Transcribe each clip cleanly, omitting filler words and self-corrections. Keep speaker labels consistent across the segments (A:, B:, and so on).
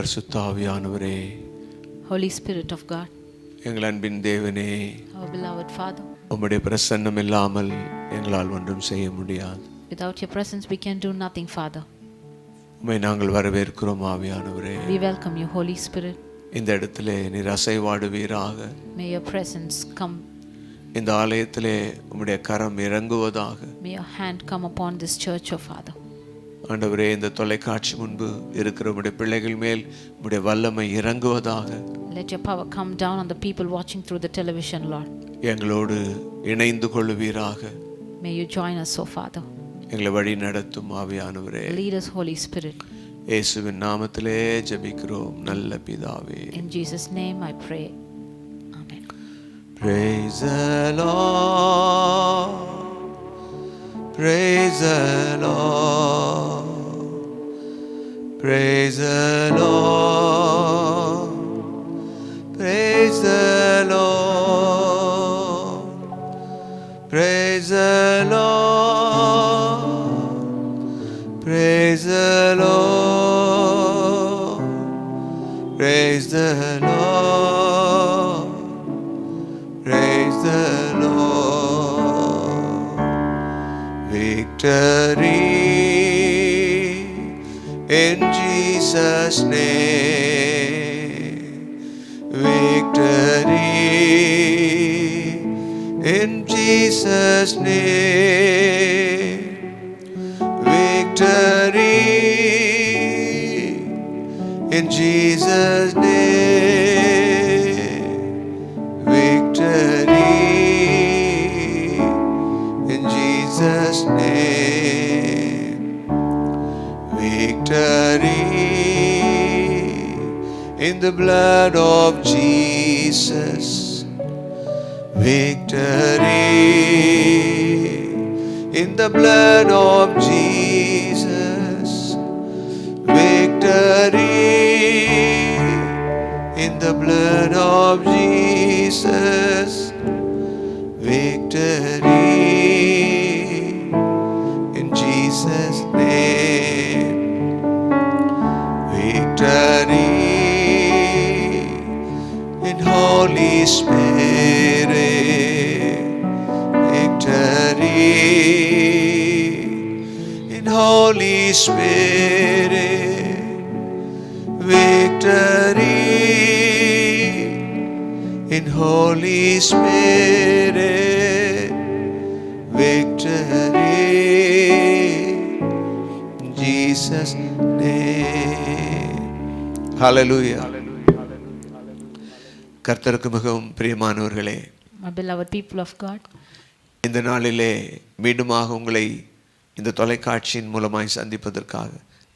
A: பரிசுத்த ஆவியானவரே,
B: Holy Spirit of God,
A: எங்கள் அன்பின் தேவனே,
B: our beloved Father,
A: உம்முடைய பிரசன்னம் இல்லாமல் எங்களால் ஒன்றும் செய்ய முடியாது.
B: without your presence we can do nothing, Father.
A: உம்மை நாங்கள் வரவேற்கிறோம் ஆவியானவரே.
B: We welcome you, Holy Spirit.
A: இந்த இடத்திலே நீர் அசைவாடுவீராக.
B: May your presence come.
A: இந்த ஆலயத்திலே உம்முடைய கரம் இறங்குவதாக.
B: May your hand come upon this church, oh Father.
A: ஆண்டவரே, இந்த தொலைக்காட்சி முன்பு இருக்கிற உம்முடைய பிள்ளைகள் மேல் உம்முடைய வல்லமை இறங்குவதாக.
B: Let your power come down on the people watching through the television, Lord.
A: எங்களோடு இணைந்து கொள்வீராக.
B: May you join us, oh Father.
A: எங்களை வழி நடத்தும் ஆவியானவரே.
B: Lead us, Holy Spirit.
A: இயேசுவின் நாமத்திலே ஜெபிக்கிறோம் நல்ல பிதாவே.
B: In Jesus' name I pray. Amen.
A: Praise the Lord. Praise the Lord. Praise the Lord. Praise the Lord. Praise the Lord. Praise the Lord. Praise the Lord. Praise the Lord. Victory in Jesus' name. Victory in Jesus' name. Victory in Jesus' name. Victory in Jesus' name. Victory in the blood of Jesus. Victory in the blood of Jesus. Victory in the blood of Jesus. Victory in Jesus' name. Victory in Holy Spirit. Victory in Holy Spirit. Victory in Holy Spirit. Victory in Jesus' name. Hallelujah. கர்த்தருக்கு மிகவும் பிரியமானவர்களே,
B: My beloved people of God,
A: இந்த நாளிலே மீண்டுமாக உங்களை இந்த தொலைக்காட்சியின் மூலமாய் சந்திப்பதற்காக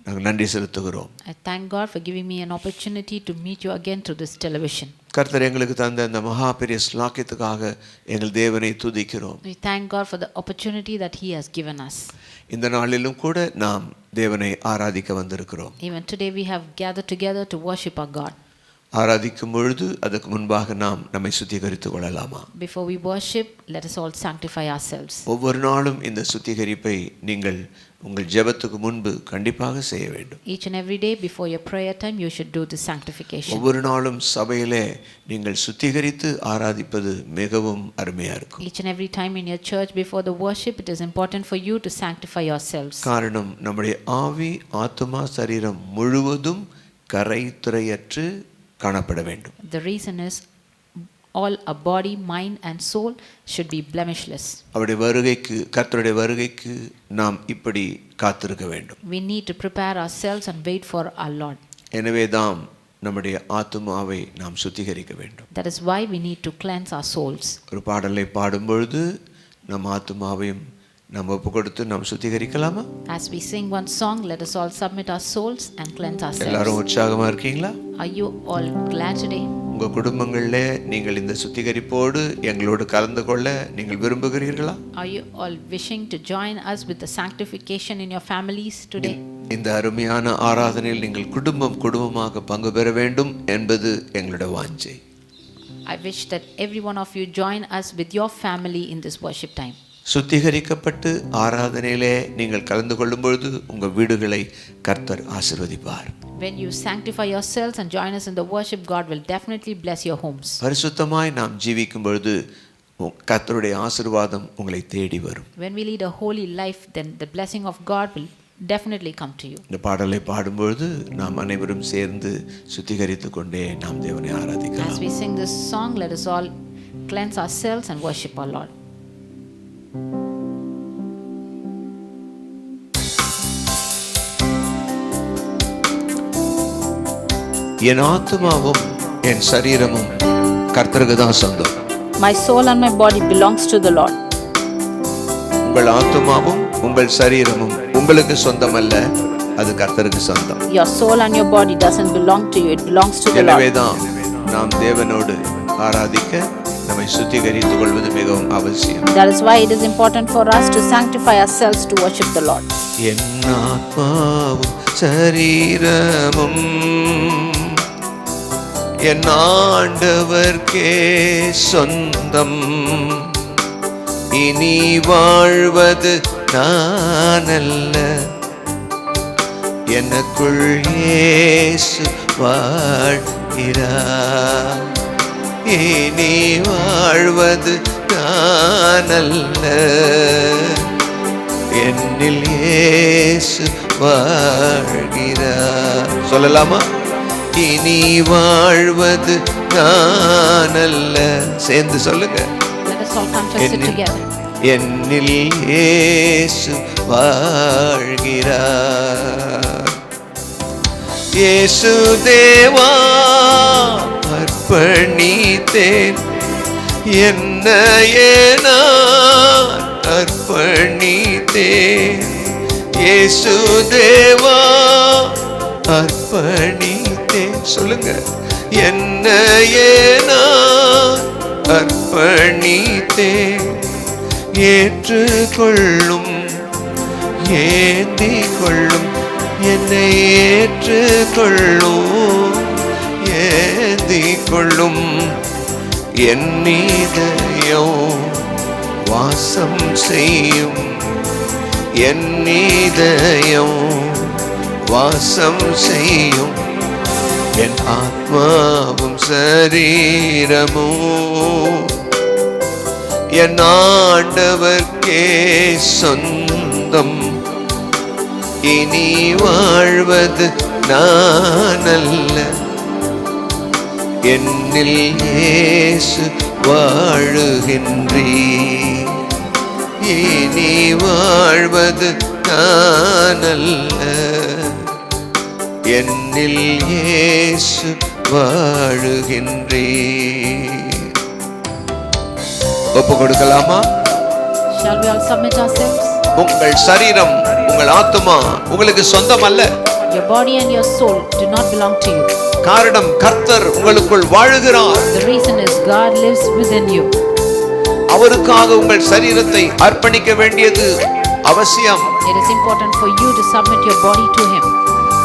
A: நாங்கள் நன்றி செலுத்துகிறோம்.
B: I thank God for giving me an opportunity to meet you again through this television.
A: கர்த்தர் எங்களுக்கு தந்த இந்த மகா பெரிய ஸ்லாக்கியத்துக்காக எங்கள் தேவனை துதிக்கிறோம்.
B: We thank God for the opportunity that He has given us.
A: இந்த நாளிலும் கூட நாம் தேவனை ஆராதிக்க வந்திருக்கிறோம்.
B: Even today we have gathered together to worship our God.
A: ஆராதிக்கும் பொழுது அதற்கு முன்பாக நாம் நம்மை சுத்திகரித்துக் கொள்ளலாமா?
B: Before we worship, let us all sanctify ourselves.
A: ஒவ்வொரு நாளும் இந்த சுத்திகரிப்பை நீங்கள் உங்கள் ஜெபத்துக்கு முன்பு கண்டிப்பாக செய்ய வேண்டும்.
B: Each and every day before your prayer time you should do this sanctification.
A: ஒவ்வொரு நாளும் சபையிலே நீங்கள் சுத்திகரித்து ஆராதிப்பது மிகவும் அருமையா இருக்கும்.
B: Each and every time in your church before the worship it is important for you to sanctify yourselves.
A: காரணம் நம்முடைய ஆவி, ஆத்துமா, சரீரம் முழுவதும் கரைதுரையற்று காணப்பட வேண்டும்.
B: The reason is all our body, mind and soul should be blemishless.
A: அவருடைய வருகைக்கு, கர்த்தருடைய வருகைக்கு நாம் இப்படி காத்திருக்க வேண்டும்.
B: We need to prepare ourselves and wait for our Lord.
A: எனவே தான் நம்முடைய ஆத்துமாவை நாம் சுத்திகரிக்க வேண்டும்.
B: That is why we need to cleanse our souls.
A: ஒரு பாடலை பாடும் பொழுது நம் ஆத்துமாவையும் நாம் ஒப்புக்கொடுத்து நாம் சுத்திகரிக்கலாமா?
B: As we sing one song, let us all submit our souls and cleanse ourselves.
A: எல்லாரும் உற்சாகமா இருக்கீங்களா?
B: Are you all glad today?
A: உங்க குடும்பங்களிலே நீங்கள் இந்த சுத்திகரிப்போடு எங்களோடு கலந்து கொள்ள நீங்கள் விரும்புகிறீர்களா?
B: Are you all wishing to join us with the sanctification in your families today?
A: இந்த அருமையான ஆராதனையில் நீங்கள் குடும்பமாக பங்கு பெற வேண்டும் என்பது எங்களுடைய வாஞ்சை.
B: I wish that every one of you join us with your family in this worship time.
A: சுத்திகரிக்கப்பட்டு ஆராதனையிலே நீங்கள் கலந்து கொள்ளும் பொழுது உங்கள் வீடுகளை கர்த்தர் ஆசீர்வதிப்பார்.
B: When you sanctify yourselves and join us in the worship, God will definitely bless your homes.
A: பரிசுத்தமாய் நாம் ஜீவிக்கும் பொழுது கர்த்தருடைய ஆசீர்வாதம் உங்களை தேடி வரும்.
B: When we lead a holy life, then the blessing of God will definitely come to you.
A: இந்த பாடலை பாடும்பொழுது நாம் அனைவரும் சேர்ந்து சுத்திகரித்துக் கொண்டே நாம் தேவனை ஆராதிக்கலாம்.
B: As we sing this song, let us all cleanse ourselves and worship our Lord.
A: என் ஆத்துமாவும் என் சரீரமும் கர்த்தருக்கு தான் சொந்தம்.
B: My soul and my body belongs to the Lord.
A: உங்கள் ஆத்துமாவும் உங்கள் சரீரமும் உங்களுக்கு சொந்தம் அல்ல, அது கர்த்தருக்கு சொந்தம்.
B: Your soul and your body doesn't belong to you, it belongs to the Lord.
A: எனவேதான் நாம் தேவனோடு ஆராதிக்க நம்மை சுத்திகரித்துக் கொள்வது மிகவும் அவசியம்.
B: That is why it is important for us to sanctify ourselves to worship the Lord.
A: என் ஆத்மாவும் சரீரமும் என் ஆண்டவர்க்கே சொந்தம். இனி வாழ்வது நான் அல்ல, எனக்குள் இயேசு வாழ்கிறார். இனி வாழ்வது நான் அல்ல, என்னில் இயேசு வாழ்கிறார். சொல்லலாமா? இனி வாழ்வது நான் அல்ல. சேர்ந்து சொல்லுங்க.
B: Let us all confess it together.
A: என்னில் இயேசு வாழ்கிறார். இயேசு தேவா அர்ப்பணித்தேன், என்னையே நான் அர்ப்பணித்தேன். இயேசு தேவா அர்ப்பணித்தேன். சொல்லுங்க. என்னையே நான் அர்ப்பணித்தேன். ஏற்றுக்கொள்ளும், ஏந்திக் கொள்ளும், என்னை ஏற்றுக்கொள்ளும், ஏந்திக் கொள்ளும். என் இதயம் வாசம் செய்யும், என் இதயம் வாசம் செய்யும். என் ஆத்மாவும் சரீரமும் என் ஆண்டவர்க்கே சொந்தம். இனி வாழ்வது நான் அல்ல, என்னில் இயேசு வாழுகின்றீர். இனி வாழ்வது நான் அல்ல, என்னில் இயேசு வாழுகின்றீர். ஒப்பு கொடுக்கலாமா?
B: Shall we all submit ourselves?
A: உங்கள் சரீரம், உங்கள் ஆத்துமா உங்களுக்கு சொந்தம் அல்ல.
B: Your body and your soul do not belong to you.
A: காரணம், கர்த்தர் உங்களுக்குள் வாழுகிறார்.
B: The reason is God lives within you.
A: அவருக்காக உங்கள் சரீரத்தை அர்ப்பணிக்க வேண்டியது அவசியம்.
B: It is important for you to submit your body to Him.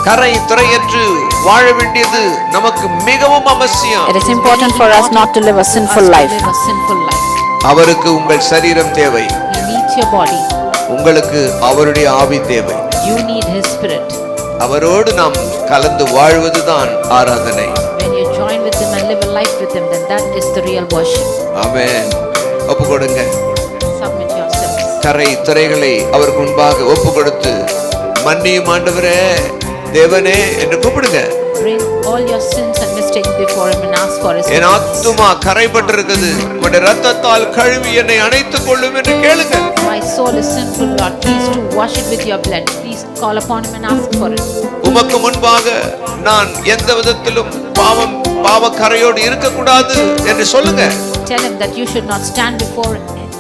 A: கரை துறையற்று வாழ வேண்டியது நமக்கு மிகவும் அவசியம்.
B: It is important for us not to live a sinful life.
A: அவருக்கு உங்கள் சரீரம் தேவை.
B: He needs your body.
A: உங்களுக்கு அவருடைய ஆவி தேவை.
B: You need His Spirit.
A: அவரோடு நாம் கலந்து வாழ்வதுதான் ஆராதனை.
B: When you join with Him and live a life with Him, then that is the real worship.
A: ஆமென். ஒப்பு கொடுங்க.
B: Submit yourselves.
A: கரை துறைகளை அவருக்கு முன்பாக ஒப்பு கொடுத்து, மன்னியும் ஆண்டவரே, தேவனே என்று கூப்பிடுங்க.
B: Bring all your sins and mistakes before Him and ask for His
A: என் ஆத்துமா கரைபட்டிருக்கிறது, உம்முடைய இரத்தத்தால் கழுவி என்னை அணைத்துக் கொள்ளும் என்று கேளுங்க.
B: My soul is sinful, Lord. Please to wash it with your blood. Please call upon Him and ask for it.
A: உமக்கு முன்பாக நான் எந்த விதத்திலும் பாவ கரையோடு இருக்கக்கூடாது என்று சொல்லுங்க.
B: Tell Him that you should not stand before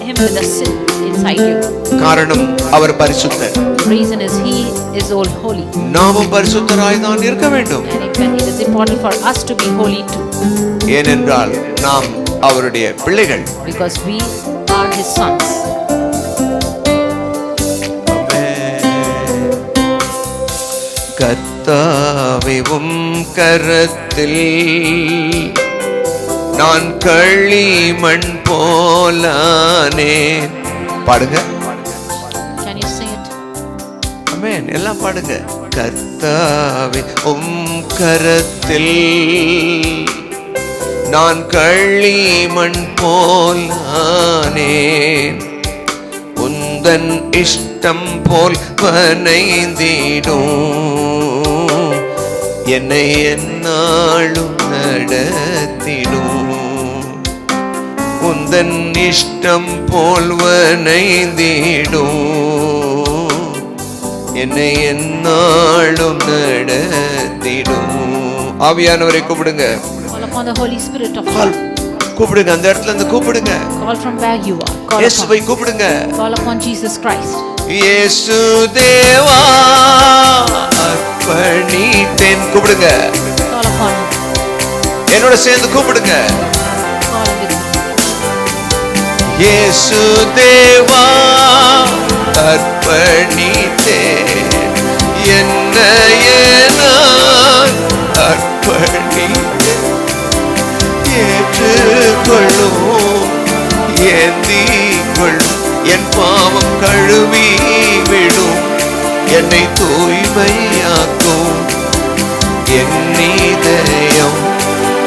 B: Him with a sin inside you.
A: காரணம், அவர் பரிசுத்தர்.
B: The reason is He is all holy.
A: நாமும் பரிசுத்தராய் தான் இருக்க வேண்டும்.
B: And it is important for us to be holy too.
A: ஏனென்றால் நாம் அவருடைய பிள்ளைகள்.
B: Because we are His sons.
A: கர்த்தாவே உம் கரத்தில் நான் களிமண் போலானேன், பாடுங்க.
B: Can you sing it?
A: ஆமென். எல்லாம் பாடுங்க. கர்த்தாவே உம் கரத்தில் நான் களிமண் போல் ஆனேன், உந்தன் இஷ்டம் போல் வனைந்திடும், என்னை எந்நாளும் நடத்திடும், உந்தன் இஷ்டம் போல் வனைந்திடும், என்னை எந்நாளும் நடத்திடும். ஆவியானவரை கூப்பிடுங்க.
B: Call upon the Holy Spirit of
A: Call.
B: God.
A: கூப்பிடுங்க. அந்த இடத்துல இருந்து கூப்பிடுங்க.
B: Call from where you are. Call
A: இயேசுவை
B: upon,
A: கூப்பிடுங்க.
B: call upon Jesus Christ.
A: இயேசு தேவா அர்ப்பணித்தேன். கூப்பிடுங்க.
B: Call upon him.
A: என்னோட சேர்ந்து கூப்பிடுங்க.
B: Call with me.
A: இயேசு தேவா அர்ப்பணித்தேன், என்னையே நான் அர்ப்பணித்தேன், ஏற்றுக்கொள்ளும், ஏந்திக்கொள்ளும், என் பாவம் கழுவி விடும், என்னை தூய்மையாக்கும், என் இதயம்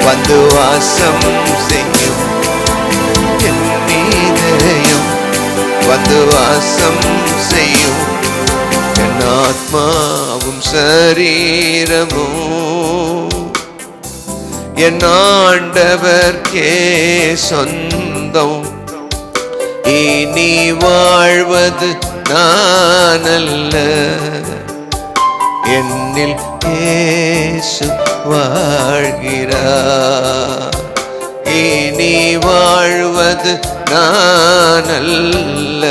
A: வந்து வாசம் செய்யும், என் இதயம் வந்து வாசம் செய்யும், என் ஆத்மாவும் சரீரமும் என் ஆண்டவர்க்கே சொந்தம், இனி வாழ்வது நான் அல்ல, என்னில் இயேசு வாழ்கிறார், இனி வாழ்வது நான் அல்ல,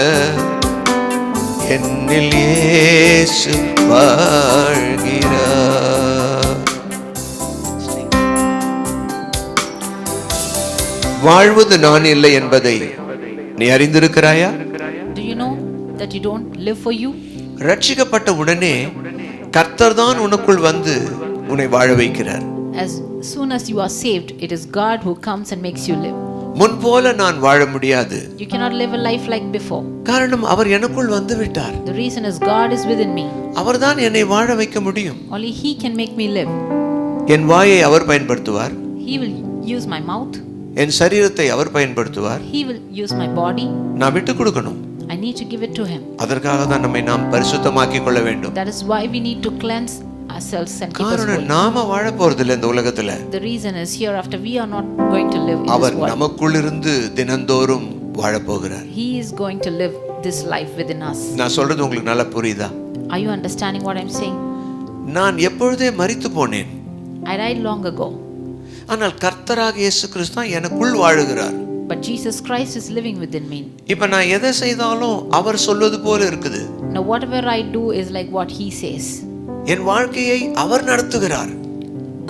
A: என்னில் இயேசு வாழ்கிறார். வாழ்வது நான் இல்லை என்பதை நீ அறிந்திருக்கிறாயா?
B: Do you know that you don't live for you?
A: ரட்சிக்கப்பட்ட உடனே கர்த்தர் தான் உனக்குள் வந்து உன்னை வாழ வைக்கிறார்.
B: As soon as you are saved, it is God who comes and makes you live.
A: முன்போல நான் வாழ முடியாது.
B: You cannot live a life like before.
A: காரணம் அவர் எனக்குள் வந்து விட்டார்.
B: The reason is God is within me.
A: அவர்தான் என்னை வாழ வைக்க முடியும்.
B: Only He can make me live.
A: என் வாயை அவர் பயன்படுத்துவார்.
B: He will use my mouth.
A: என் சரீரத்தை அவர் பயன்படுத்துவார்.
B: He will use my body.
A: நான் விட்டு கொடுக்கணும்.
B: I need to give it to Him.
A: அதற்காக தான் நம்மை நாம் பரிசுத்தமாக்கிக் கொள்ள வேண்டும்.
B: That is why we need to cleanse ourselves and keep us
A: காரணம்
B: holy.
A: நாம வாழ போறதில்லை இந்த உலகத்துல.
B: The reason is hereafter we are not going to live in
A: our
B: this world.
A: நமக்குள் இருந்து தினந்தோறும் வாழ போகிறார்.
B: He is going to live this life within us.
A: நான் சொல்றது உங்களுக்கு நல்லா புரியுதா?
B: Are you understanding what I'm saying?
A: நான் எப்பொழுதே மரித்து போனேன்.
B: I died long ago.
A: ஆனால் கர்த்தராக இயேசு கிறிஸ்து எனக்குள் வாழுகிறார்.
B: But Jesus Christ is living within me.
A: இப்ப நான் எதை செய்தாலும் அவர் சொல்வது போல இருக்குது.
B: Now whatever I do is like what He says.
A: என் வாழ்க்கையை அவர் நடத்துகிறார்.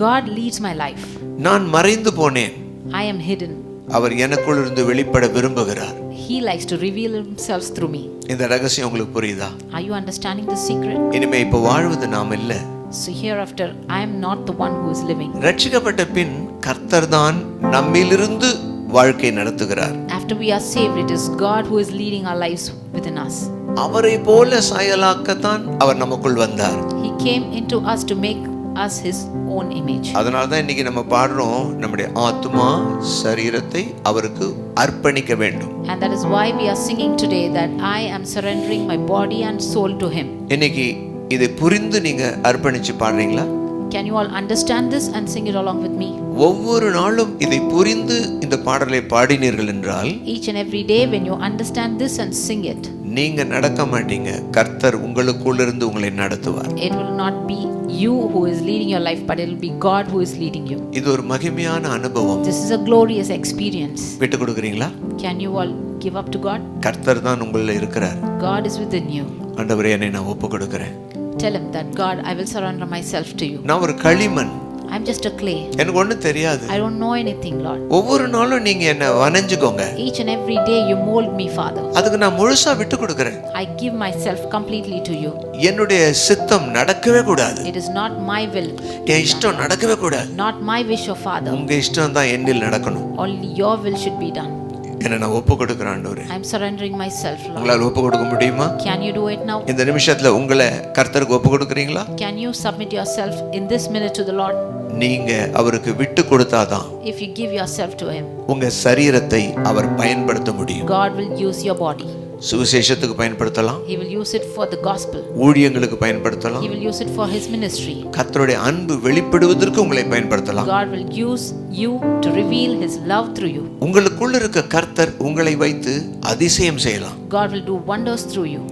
B: God leads my life.
A: நான் மறைந்து போனேன்.
B: I am hidden.
A: அவர் எனக்குள் இருந்து வெளிப்பட விரும்புகிறார்.
B: He likes to reveal Himself through me.
A: இந்த ரகசியம் உங்களுக்கு புரியுதா?
B: Are you understanding the secret?
A: இனிமே இப்ப வாழ்வது நாம் இல்ல.
B: So hereafter I am not the one who is living.
A: ரட்சிக்கப்பட்ட பின் கர்த்தர் தான் நம்மிலிருந்து வாழ்க்கை நடத்துகிறார்.
B: After we are saved, it is God who is leading our lives within us.
A: அவரை போல சாயலாக்கத்தான் அவர் நமக்குள் வந்தார்.
B: He came into us to make us His own image.
A: அதனால தான் இன்னைக்கு நம்ம பாடுறோம், நம்முடைய ஆத்துமா சரீரத்தை அவருக்கு அர்ப்பணிக்க வேண்டும்.
B: And that is why we are singing today that I am surrendering my body and soul to Him.
A: இன்னைக்கு இதை புரிந்து நீங்க அர்ப்பணிச்சு பாடுறீங்களா?
B: Can you all understand this and sing it along with me?
A: ஒவ்வொரு நாளும் இதை புரிந்து இந்த பாடலை பாடினீர்கள் என்றால்
B: Each and every day when you understand this and sing it,
A: நீங்க நடக்க மாட்டீங்க, கர்த்தர் உங்களுக்குள்ள இருந்து உங்களை நடத்துவார்.
B: it will not be you who is leading your life, but it will be God who is leading you.
A: இது ஒரு மகிமையான அனுபவம்.
B: This is a glorious experience.
A: விட்டு கொடுக்குறீங்களா?
B: Can you all give up to God?
A: கர்த்தர் தான் உங்களுள்ள இருக்கிறார்.
B: God is within you.
A: ஆண்டவரே, என்னை நான் ஒப்பு கொடுக்கிறேன்.
B: Tell Him that God, I will surrender myself to you.
A: நான் ஒரு களிமண்,
B: I'm just a clay.
A: எனக்கு ஒண்ணும் தெரியாது.
B: I don't know anything, Lord.
A: ஒவ்வொரு நாளும் நீங்க என்ன வணைஞ்சுக்கோங்க.
B: Each and every day you mold me, Father.
A: அதுக்கு நான் முழுசா விட்டு கொடுக்கிறேன்.
B: I give myself completely to you.
A: என்னுடைய சித்தம் நடக்கவே கூடாது.
B: It is not my will,
A: என் இஷ்டம் நடக்கவே கூடாது.
B: not my wish, O Father.
A: உங்க இஷ்டம் தான் என்னில் நடக்கணும்.
B: Only your will should be done.
A: என்ன நான் ஒப்பு கொடுக்கிறேன் ஆண்டவரே.
B: I'm surrendering myself, Lord.
A: உங்களால ஒப்பு கொடுக்க முடியுமா?
B: Can you do it now?
A: இந்த நிமிஷத்துல உங்களை கர்த்தருக்கு ஒப்பு கொடுக்குறீங்களா?
B: Can you submit yourself in this minute to the Lord?
A: நீங்க அவருக்கு விட்டு கொடுத்தாதான்
B: If you give yourself to Him,
A: உங்க சரீரத்தை அவர் பயன்படுத்த முடியும்.
B: God will use your body.
A: சுவிசேஷத்துக்கு பயன்படுத்தலாம்,
B: He will use it for the gospel.
A: ஊழியங்களுக்கு பயன்படுத்தலாம்,
B: He will use it for His ministry.
A: கர்த்தருடைய அன்பு வெளிப்படுவதற்கு உங்களை பயன்படுத்தலாம்.
B: God will use you to reveal His love through you.
A: உங்களுக்குள்ள இருக்க கர்த்தர் உங்களை வைத்து அதிசயம் செய்யலாம்,
B: God will do wonders through you.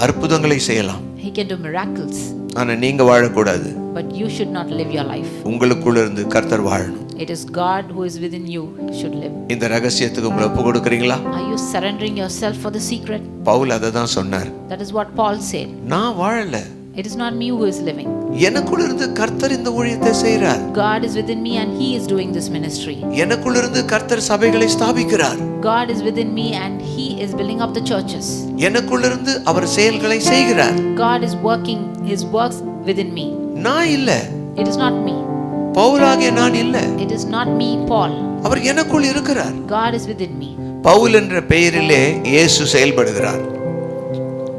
A: அற்புதங்களை செய்யலாம்.
B: He can do miracles,
A: ஆனா நீங்க வாழக்கூடாது.
B: but you should not live your life.
A: உங்களுக்குள்ள இருந்து கர்த்தர் வாழணும்.
B: It is God who is within you should live.
A: இந்த ரகசியத்துக்கு உங்களை ஒப்பு கொடுக்குறீங்களா?
B: Are you surrendering yourself for the secret?
A: Pavul அதை தான் சொன்னார்.
B: That is what Paul said.
A: நான் வாழல,
B: It is not me who is living.
A: எனக்குள்ள இருந்து கர்த்தர் இந்த ஊழியத்தை செய்கிறார்.
B: God is within me and He is doing this ministry.
A: எனக்குள்ள இருந்து கர்த்தர் சபைகளை ஸ்தாபிக்கிறார்.
B: God is within me and He is building up the churches.
A: எனக்குள்ள இருந்து அவர் செயல்களை செய்கிறார்.
B: God is working His works within me.
A: நான் இல்ல,
B: It is not me.
A: பவுலாகிய நான் இல்ல,
B: It is not me, Paul.
A: அவர் எனக்குள் இருக்கிறார்.
B: God is within me.
A: Pavul என்ற பெயரிலே இயேசு செயல்படுகிறார்.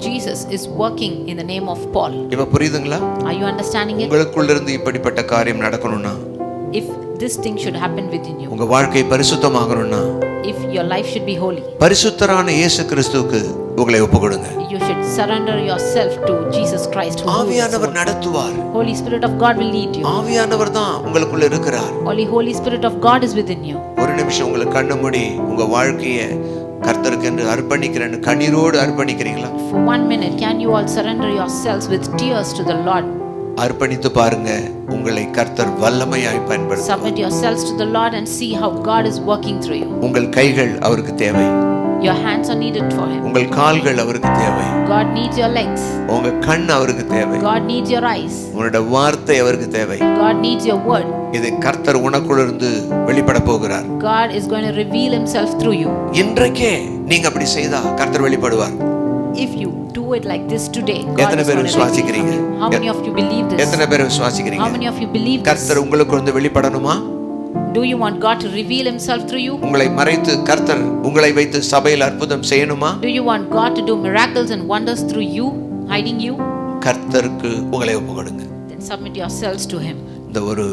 B: Jesus is working in the name of Paul.
A: இப்ப புரியுதுங்களா?
B: Are you understanding it?
A: உங்களுக்குள்ள இருந்து இப்படிப்பட்ட காரியம் நடக்கணும்னா,
B: If this thing should happen within you,
A: உங்க வாழ்க்கை பரிசுத்தமாகணும்னா,
B: if your life should be holy,
A: பரிசுத்தரான இயேசு கிறிஸ்துவுக்கு உங்களை ஒப்புக்கொடுங்க.
B: you should surrender yourself to Jesus Christ who
A: ஆவியானவர் நடத்துவார்.
B: Holy Spirit of God will lead you.
A: ஆவியானவர் தான் உங்களுக்குள்ள இருக்கிறார்.
B: Only Holy Spirit of God is within you.
A: ஒரு நிமிஷம் உங்களை கண்ணு மூடி உங்க வாழ்க்கையை கர்த்தருக்கு என்று அர்ப்பணிக்கிறேன்னு கண்ணீரோடு அர்ப்பணிக்கிறீங்களா?
B: For 1 minute, can you all surrender yourselves with tears to the Lord?
A: அர்ப்பணித்து பாருங்க, உங்களை கர்த்தர் வல்லமையாய் பயன்படுத்துவார்.
B: Submit yourselves to the Lord and see how God is working through you.
A: உங்கள் கைகள் அவருக்கு தேவை.
B: Your hands are needed for Him.
A: உங்கள் கால்கள் அவருக்கு தேவை.
B: God needs your legs.
A: உங்க கண் அவருக்கு தேவை.
B: God needs your eyes.
A: உங்களுடைய வார்த்தை அவருக்கு தேவை.
B: God needs your word.
A: இதை கர்த்தர் உனக்குள்ள இருந்து வெளிப்பட போகிறார்.
B: God is going to reveal Himself through you.
A: இன்றைக்கே நீங்க அப்படி செய்தா கர்த்தர் வெளிப்படுவார்.
B: If you do it like this today, God
A: எத்தனை
B: is
A: பேர்
B: going to
A: விசுவாசிக்கிறீங்க?
B: reveal. How many of you believe this?
A: எத்தனை பேர் விசுவாசிக்கிறீங்க?
B: How many of you believe this?
A: கர்த்தர் உங்களுக்கு வந்து வெளிப்படணுமா?
B: Do you want God to reveal Himself through you?
A: உங்களை மறைத்து கர்த்தர் உங்களை வைத்து சபையில் அற்புதம் செய்யணுமா?
B: Do you want God to do miracles and wonders through you, hiding you?
A: கர்த்தருக்கு உங்களை ஒப்புக்கொடுங்க.
B: Then submit yourselves to Him.
A: இந்த ஒரு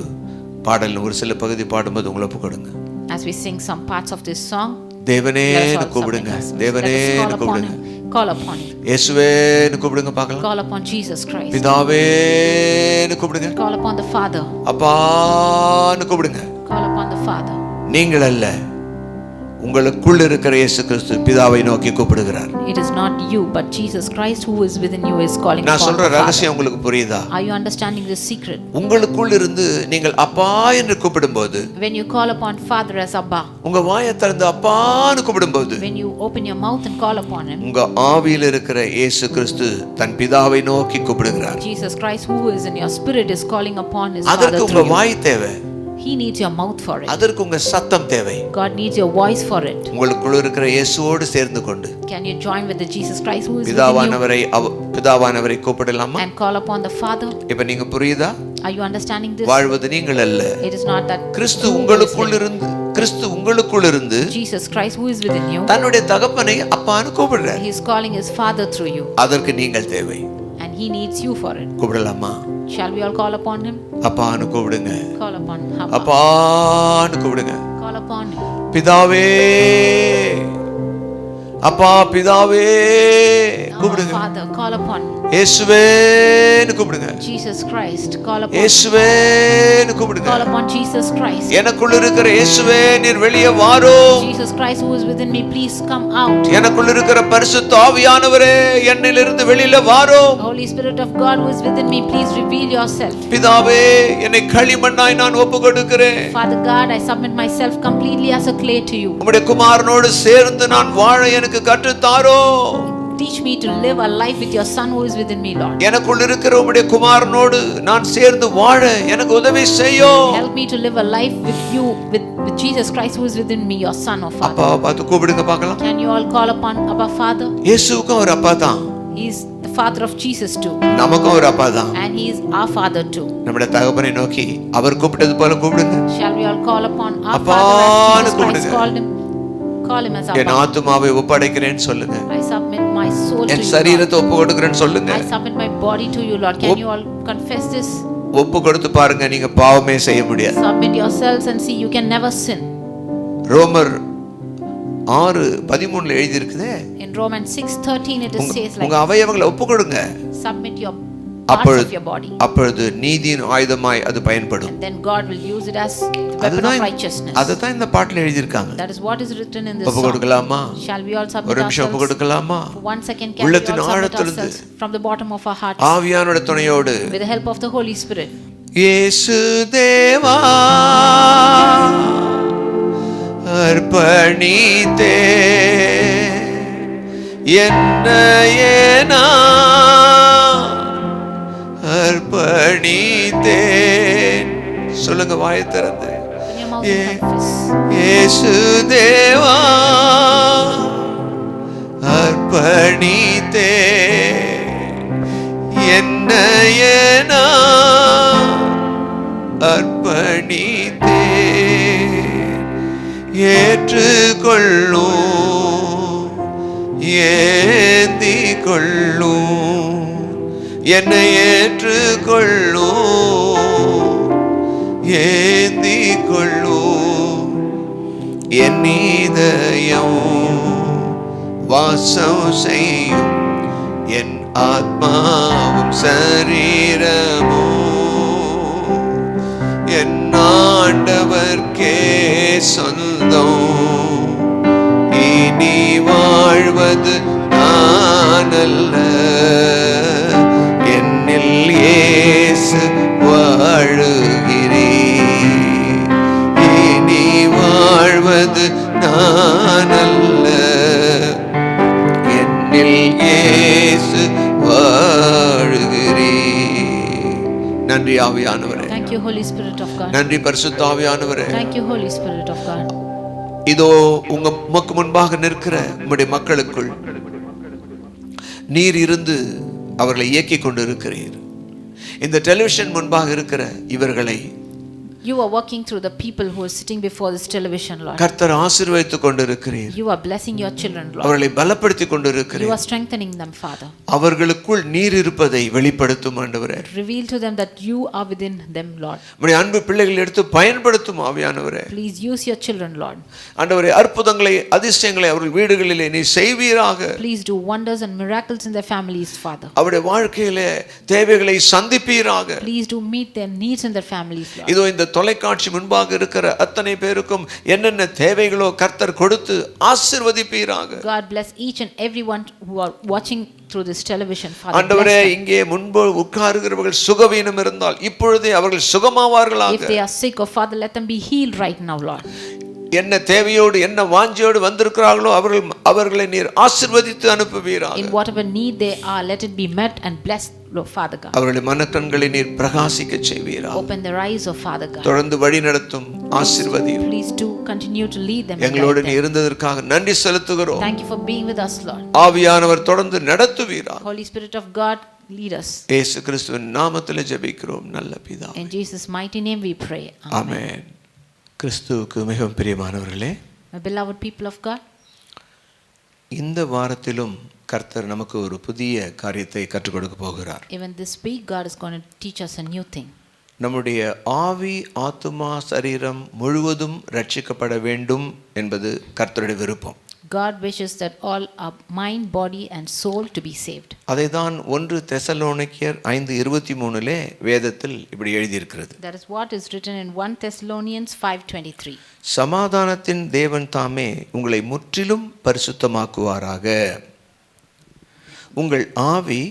A: பாடல்ல ஒரு சில பகுதி பாடும்போது உங்களை ஒப்புக்கொடுங்க.
B: As we sing some parts of this song,
A: தேவனேன்னு கூப்பிடுங்க. தேவனேன்னு கூப்பிடுங்க.
B: Call upon Him.
A: இயேசுவேன்னு கூப்பிடுங்க பார்க்கலாம்.
B: Call upon Jesus Christ.
A: பிதாவேன்னு கூப்பிடுங்க.
B: Call upon the Father.
A: அப்பான்னு கூப்பிடுங்க.
B: Call upon the Father.
A: நீங்கள் அல்ல, உங்களுக்குள் இருக்கிற இயேசு கிறிஸ்து பிதாவை நோக்கி கூப்பிடுகிறார்.
B: It is not you, but Jesus Christ who is within you is calling
A: நான்
B: upon
A: சொல்ற
B: the Father.
A: ரகசியம் உங்களுக்கு புரியுதா?
B: Are you understanding the secret?
A: உங்களுக்குள் இருந்து நீங்கள் அப்பா என்று கூப்பிடும்போது,
B: When you call upon Father as Abba,
A: உங்க வாயை திறந்து அப்பான்னு கூப்பிடும்போது,
B: when you open your mouth and call upon Him,
A: உங்க ஆவியில் இருக்கிற இயேசு கிறிஸ்து தன் பிதாவை நோக்கி கூப்பிடுகிறார்.
B: Jesus Christ who is in your spirit is calling upon His Father
A: அதற்கு உங்க
B: through you.
A: வாய் தேவை.
B: He needs your mouth for it.
A: அதற்கு உங்க சத்தம் தேவை.
B: God needs your voice for it.
A: உங்களுக்குள்ள இருக்கிற இயேசுவோடு சேர்ந்து கொண்டு
B: Can you join with the Jesus Christ who is within you
A: பிதாவானவரை கூப்பிடலாமா?
B: and call upon the Father?
A: இப்ப நீங்க புரியுதா?
B: Are you understanding this?
A: வாழ்வது நீங்கள் அல்ல,
B: It is not that
A: கிறிஸ்து உங்களுக்குள் இருந்து
B: Jesus Christ who is within you,
A: தன்னுடைய தகப்பனை அப்பான்னு கூப்பிடுறார்.
B: He is calling His Father through you,
A: அதற்கு நீங்கள் தேவை.
B: and He needs you for it.
A: கூப்பிடலாமா?
B: Shall we all call upon Him?
A: அப்பான்னு கூப்பிடுங்க.
B: Call upon Him.
A: அப்பான்னு கூப்பிடுங்க.
B: Call upon Him.
A: பிதாவே, அப்பா பிதாவே
B: Our
A: கூப்பிடுங்க.
B: Father, call upon
A: இயேசுவேன்னு கூப்பிடுங்க.
B: Jesus Christ. Call upon
A: இயேசுவேன்னு கூப்பிடுங்க.
B: Call upon Jesus Christ.
A: எனக்குள்ள இருக்கிற இயேசுவே நீர் வெளியே வாரும்.
B: Jesus Christ who is within me, please come out.
A: எனக்குள்ள இருக்கிற பரிசுத்த ஆவியானவரே என்னிலிருந்து வெளியில வாரும்.
B: Holy Spirit of God who is within me, please reveal yourself.
A: பிதாவே என்னை களிமண்ணாய் நான் ஒப்புக்கொடுக்கிறேன்.
B: Father God, I submit myself completely as a clay to you.
A: உம்முடைய குமாரனோடு சேர்ந்து நான் வாழ எனக்கு கற்றுத் தாரும்.
B: Teach me to live a life with your Son who is within me, Lord.
A: எனக்குள்ள இருக்கிற உம்முடைய குமாரனோடு நான் சேர்ந்து வாழ எனக்கு உதவி செய்யும்.
B: Help me to live a life with you, with Jesus Christ who is within me, your Son, oh Father.
A: அப்பா பார்த்து கூப்பிடுங்க பார்க்கலாம்.
B: Can you all call upon Abba Father?
A: இயேசுவுக்கும் ஒரு அப்பா தான்.
B: He is the Father of Jesus too.
A: நமக்கும் ஒரு அப்பா தான்.
B: And He is our Father too.
A: நம்முடைய தகப்பனை நோக்கி அவர் கூப்பிட்டது போல கூப்பிடுங்க.
B: Shall we all call upon our
A: அப்பா
B: Father as Jesus
A: கூப்பிடுங்க.
B: Christ called Him? Call him as
A: என்
B: Abba.
A: ஆத்துமாவை ஒப்படைக்கிறேன்னு சொல்லுங்க.
B: I submit my soul to
A: N
B: you, Lord.
A: சரீரத்தை ஒப்பு கொடுக்கிறேன்னு சொல்லுங்க.
B: I submit my body to you, Lord. Can you all confess this?
A: ஒப்பு கொடுத்து பாருங்க, நீங்க பாவமே செய்ய முடியாது.
B: Submit yourselves and see you can never sin.
A: ரோமர் 6:13 எழுதி இருக்குதே.
B: In Romans 6:13 it says like,
A: உங்க அவயவங்களை ஒப்பு கொடுங்க.
B: submit your parts of your body.
A: அப்பொழுது நீதியின் ஆயுதமாய் அது பயன்படும்.
B: And then God will use it as the weapon of righteousness.
A: அதுதான் இந்த பாட்டுல எழுதி இருக்காங்க.
B: That is what is written in this
A: ஒப்பு
B: song.
A: கொடுக்கலாமா?
B: Shall we all submit
A: ஒரு நிமிஷம் ஒப்பு
B: ourselves?
A: கொடுக்கலாமா?
B: For 1 second, can we all
A: உள்ளத்தின்
B: submit
A: ஆழத்திலிருந்து
B: ourselves from the bottom of our hearts
A: ஆவியானோட துணையோடு
B: with the help of the Holy Spirit?
A: இயேசு தேவா அர்ப்பணித்தே என்னையே நான் அர்ப்பணித்தேன். சொல்லுங்க வாயை திறந்து.
B: Open your mouth and confess.
A: இயேசு தேவா அர்ப்பணித்தே என்னையே நான் அர்ப்பணித்தே ஏற்றுக்கொள்ளும் ஏந்தி கொள்ளும் என்னை ஏற்றுக்கொள்ளும் ஏந்தி கொள்ளும் என் இதயம் வாசம் செய்யும் என் ஆத்மாவும் சரீரமும் என் ஆண்டவர்க்கே சொந்தம். இனி வாழ்வது நான் அல்ல, என்னில் இயேசு வாழுகிறீர். இனி வாழ்வது நான் அல்ல, என்னில் இயேசு வாழுகிறீர். நன்றி ஆவியானவரே.
B: Thank you, Holy Spirit of God.
A: நன்றி பரிசுத்த ஆவியானவரே.
B: Thank you, Holy Spirit of God.
A: இதோ உமக்கு முன்பாக நிற்கிற உம்முடைய மக்களுக்குள் நீர் இருந்து அவர்களை இயக்கிக் கொண்டு இருக்கிறீர். இந்த டெலிவிஷன் முன்பாக இருக்கிற இவர்களை
B: You are working through the people who are sitting before this television, Lord.
A: கர்த்தர் ஆசீர்வதித்துக் கொண்டிருக்கிறீர்.
B: You are blessing your children, Lord.
A: அவர்களை பலப்படுத்திக்
B: You
A: கொண்டிருக்கிறீர்.
B: are strengthening them, Father.
A: அவர்களுக்குள் நீர் இருப்பதை வெளிப்படுத்தும் ஆண்டவரே.
B: Reveal to them that you are within them, Lord.
A: உம்முடைய அன்பு பிள்ளைகளை எடுத்து பயன்படுத்தும் ஆவியானவரே.
B: Please use your children, Lord.
A: ஆண்டவரே, அற்புதங்களை அதிசயங்களை அவர்கள் வீடுகளிலே நீ செய்வீராக.
B: Please do wonders and miracles in their families, Father.
A: அவருடைய வாழ்க்கையிலே தேவைகளை சந்திப்பீராக.
B: Please do meet their needs in their families, Lord.
A: இதோ இந்த தொலைக்காட்சி முன்பாக இருக்கிற அத்தனை பேருக்கும் என்னென்ன தேவைகளோ கர்த்தர் கொடுத்து ஆசீர்வதிப்பீராக.
B: God bless each and everyone who are watching through this television, Father.
A: ஆண்டவரே, இங்கே முன்பு உட்காருகிறவர்கள் சுகவீனம் இருந்தால் இப்பொழுதே அவர்கள் சுகமாவார்களாக.
B: If they are sick, oh Father, let them be healed right now, Lord.
A: என்ன தேவையோடு என்ன வாஞ்சியோடு வந்திருக்கிறார்களோ அவர்களை நீர் ஆசீர்வதித்து அனுப்புவீராக.
B: In whatever need they are, let it be met and blessed, Lord, Father God.
A: அவர்களுடைய மனக்கண்களை நீர் பிரகாசிக்க செய்வீராக.
B: Open their eyes, oh Father God.
A: தொடர்ந்து வழி நடத்தும் ஆசீர்வதியும்.
B: Please do continue to lead them.
A: எங்களோடு நீ இருந்ததற்காக நன்றி செலுத்துகிறோம்.
B: Thank you for being with us, Lord.
A: ஆவியானவர் தொடர்ந்து நடத்துவீராக.
B: Holy Spirit of God, lead us.
A: இயேசு கிறிஸ்துவின் நாமத்திலே ஜெபிக்கிறோம் நல்ல பிதாவே.
B: In Jesus' mighty name we pray.
A: ஆமென். கிறிஸ்துவுக்கு மிகவும் பிரியமானவர்களே,
B: My beloved people of God,
A: இந்த வாரத்திலும் கர்த்தர் நமக்கு ஒரு புதிய காரியத்தை கற்றுக் கொடுக்க போகிறார்.
B: even this week God is going to teach us a new thing.
A: நம்முடைய ஆவி ஆத்துமா சரீரம் முழுவதும் ரட்சிக்கப்பட வேண்டும் என்பது கர்த்தருடைய விருப்பம்.
B: God wishes that all our mind, body and soul to be saved.
A: அதைதான் 1 தெசலோனிக்கேயர் 5:23 வேதத்தில் இப்படி எழுதியிருக்கிறது.
B: That is what is written in 1 Thessalonians 5:23.
A: சமாதானத்தின் தேவன் தாமே உங்களை முற்றிலும் பரிசுத்தமாக்குவாராக. உங்கள் ஆவி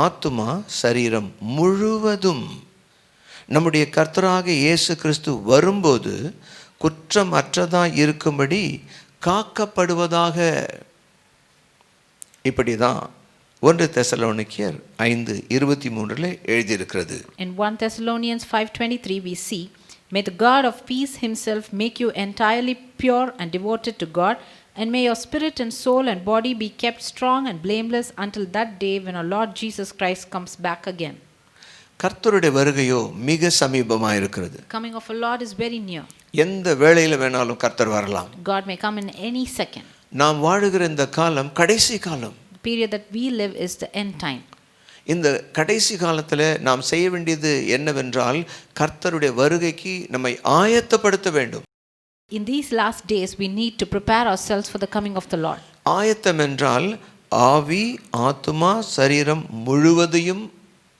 A: ஆத்துமா சரீரம் முழுவதும் நம்முடைய கர்த்தராக இயேசு கிறிஸ்து வரும்போது குற்றமற்றதாய் இருக்கும்படி காக்கப்படுவதாக. இப்படிதான் 1 தெசலோனிக்கேயர் 5:23 எழுதியிருக்கிறது.
B: In 1 Thessalonians 5:23 we see, may the God of peace himself make you entirely pure and devoted to God, and may your spirit and soul and body be kept strong and blameless until that day when our Lord Jesus Christ comes back again.
A: கர்த்தருடைய வருகையோ மிக சமீபமாக இருக்கிறது.
B: Coming of a Lord is very near.
A: எந்த வேளையில வேணாலும் கர்த்தர் வரலாம்.
B: God may come in any second.
A: நாம் வாழுகிற இந்த காலம் கடைசி காலம்.
B: The period that we live is the end time.
A: இந்த கடைசி காலத்தில் நாம் செய்ய வேண்டியது என்னவென்றால் கர்த்தருடைய வருகைக்கு நம்மை ஆயத்தப்படுத்த வேண்டும்.
B: In these last days we need to prepare ourselves for the coming of the Lord.
A: ஆயத்தம் என்றால் ஆவி, ஆத்துமா, சரீரம் முழுவதையும்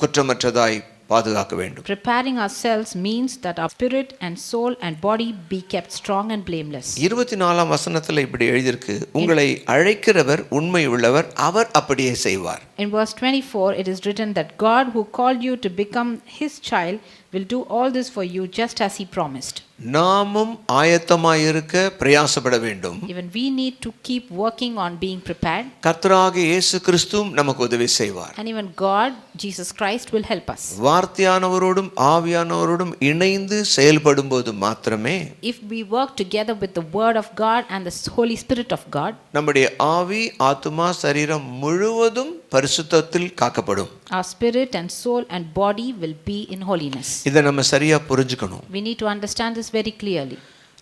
A: குற்றமற்றதாய் பாதுகாக்க வேண்டும்.
B: Preparing ourselves means that our spirit and soul and body be kept strong and blameless.
A: 24ஆம் வசனத்தில் இப்படி எழுதியிருக்கு, உங்களை அழைக்கிறவர் உண்மை உள்ளவர், அவர் அப்படியே செய்வார்.
B: In verse 24 it is written that God who called you to become his child will do all this for you just as he promised.
A: நாமும் ஆயத்தமாயிருக்க பிரயாசப்பட வேண்டும்.
B: Even we need to keep working on being prepared.
A: கர்த்தராகிய இயேசு கிறிஸ்துவும் நமக்கு உதவி செய்வார்.
B: And even God, Jesus Christ will help us.
A: வார்த்தையானவரோடும் ஆவியானவரோடும் இணைந்து செயல்படும்போது மாத்திரமே
B: If we work together with the word of God and the Holy Spirit of God,
A: நம்முடைய ஆவி, ஆத்துமா, சரீரம் முழுவதும் பரிசுத்தத்தில் காக்கப்படும்.
B: our spirit and soul and body will be in holiness.
A: இதை நம்ம சரியா புரிஞ்சுக்கணும்.
B: We need to understand this very clearly.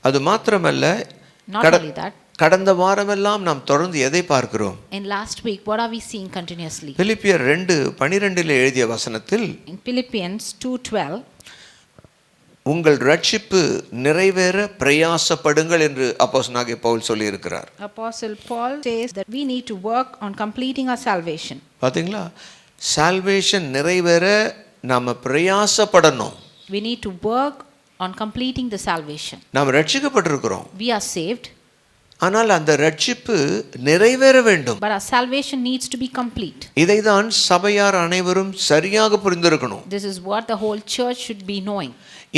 A: அது மாத்திரமல்ல,
B: Not only that,
A: கடந்த வாரமெல்லாம் நாம் தொடர்ந்து எதை பார்க்கிறோம்?
B: in last week what are we seeing continuously?
A: பிலிப்பியர் 2:12 எழுதிய வசனத்தில்
B: In Philippians 2:12,
A: உங்கள் ரட்சிப்பு நிறைவேற பிரயாசப்படுங்கள் என்று அப்போஸ்தலனாகிய பவுல் சொல்லி இருக்கிறார்.
B: Apostle Paul says that we need to work on completing our salvation.
A: பாத்தீங்களா? சால்வேஷன் நிறைவேற நாம பிரயாசப்படணும்.
B: We need to work on completing the salvation.
A: நாம் ரட்சிக்கப்பட்டிருக்கிறோம்.
B: We are saved,
A: ஆனால் அந்த ரட்சிப்பு நிறைவேற வேண்டும்.
B: but our salvation needs to be complete.
A: இதைதான் சபையார் அனைவரும் சரியாக புரிந்திருக்கணும்.
B: This is what the whole church should be knowing.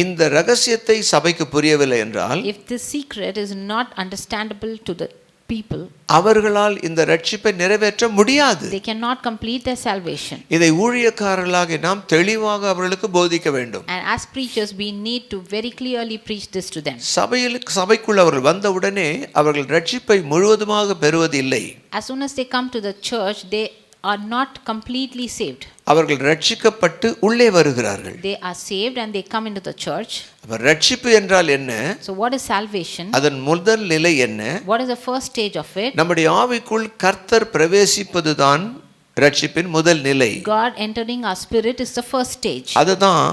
A: இந்த ரகசியத்தை சபைக்கு புரியவில்லை என்றால்,
B: If this secret is not understandable to the people,
A: அவர்களால் இந்த ரட்சிப்பை நிறைவேற்ற முடியாது.
B: they cannot complete their salvation.
A: இதை ஊழியக்காரர்களாக நாம் தெளிவாக அவர்களுக்கு போதிக்க வேண்டும்.
B: And as preachers we need to very clearly preach this to them.
A: சபைக்குள் அவர்கள் வந்தவுடனே அவர்கள் ரட்சிப்பை முழுவதுமாக பெறுவது இல்லை.
B: As soon as they come to the church, they are not completely saved.
A: அவர்கள் ரட்சிக்கப்பட்டு உள்ளே வருகிறார்கள்.
B: They are saved and they come into the church.
A: அப்ப ரட்சிப்பு என்றால் என்ன?
B: So what is salvation?
A: அதன் முதல் நிலை என்ன?
B: What is the first stage of it?
A: நம்முடைய ஆவிக்குள் கர்த்தர் பிரவேசிப்பதுதான் ரட்சிப்பின் முதல் நிலை.
B: God entering our spirit is the first stage.
A: அதுதான்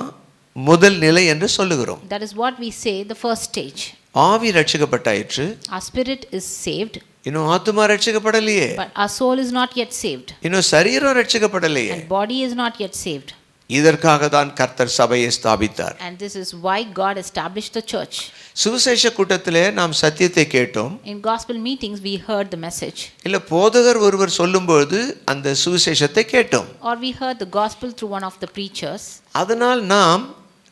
A: முதல் நிலை என்று சொல்லுகிறோம்.
B: That is what we say, the first stage.
A: ஆவி ரட்சிக்கப்பட்டாயிற்று.
B: Our spirit is saved,
A: இன்னும் ஆத்துமா ரட்சிக்கப்படலையே.
B: but our soul is not yet saved.
A: இன்னும் சரீரம் ரட்சிக்கப்படலையே.
B: And body is not yet saved.
A: இதற்காக தான் கர்த்தர் சபையை ஸ்தாபித்தார்.
B: And this is why God established the church.
A: சுவிசேஷ கூட்டத்திலே நாம் சத்தியத்தை கேட்டோம்.
B: In gospel meetings we heard the message.
A: இல்ல போதகர் ஒருவர் சொல்லும்போது அந்த சுவிசேஷத்தை கேட்டோம்.
B: Or we heard the gospel through one of the preachers.
A: அதனால் நாம்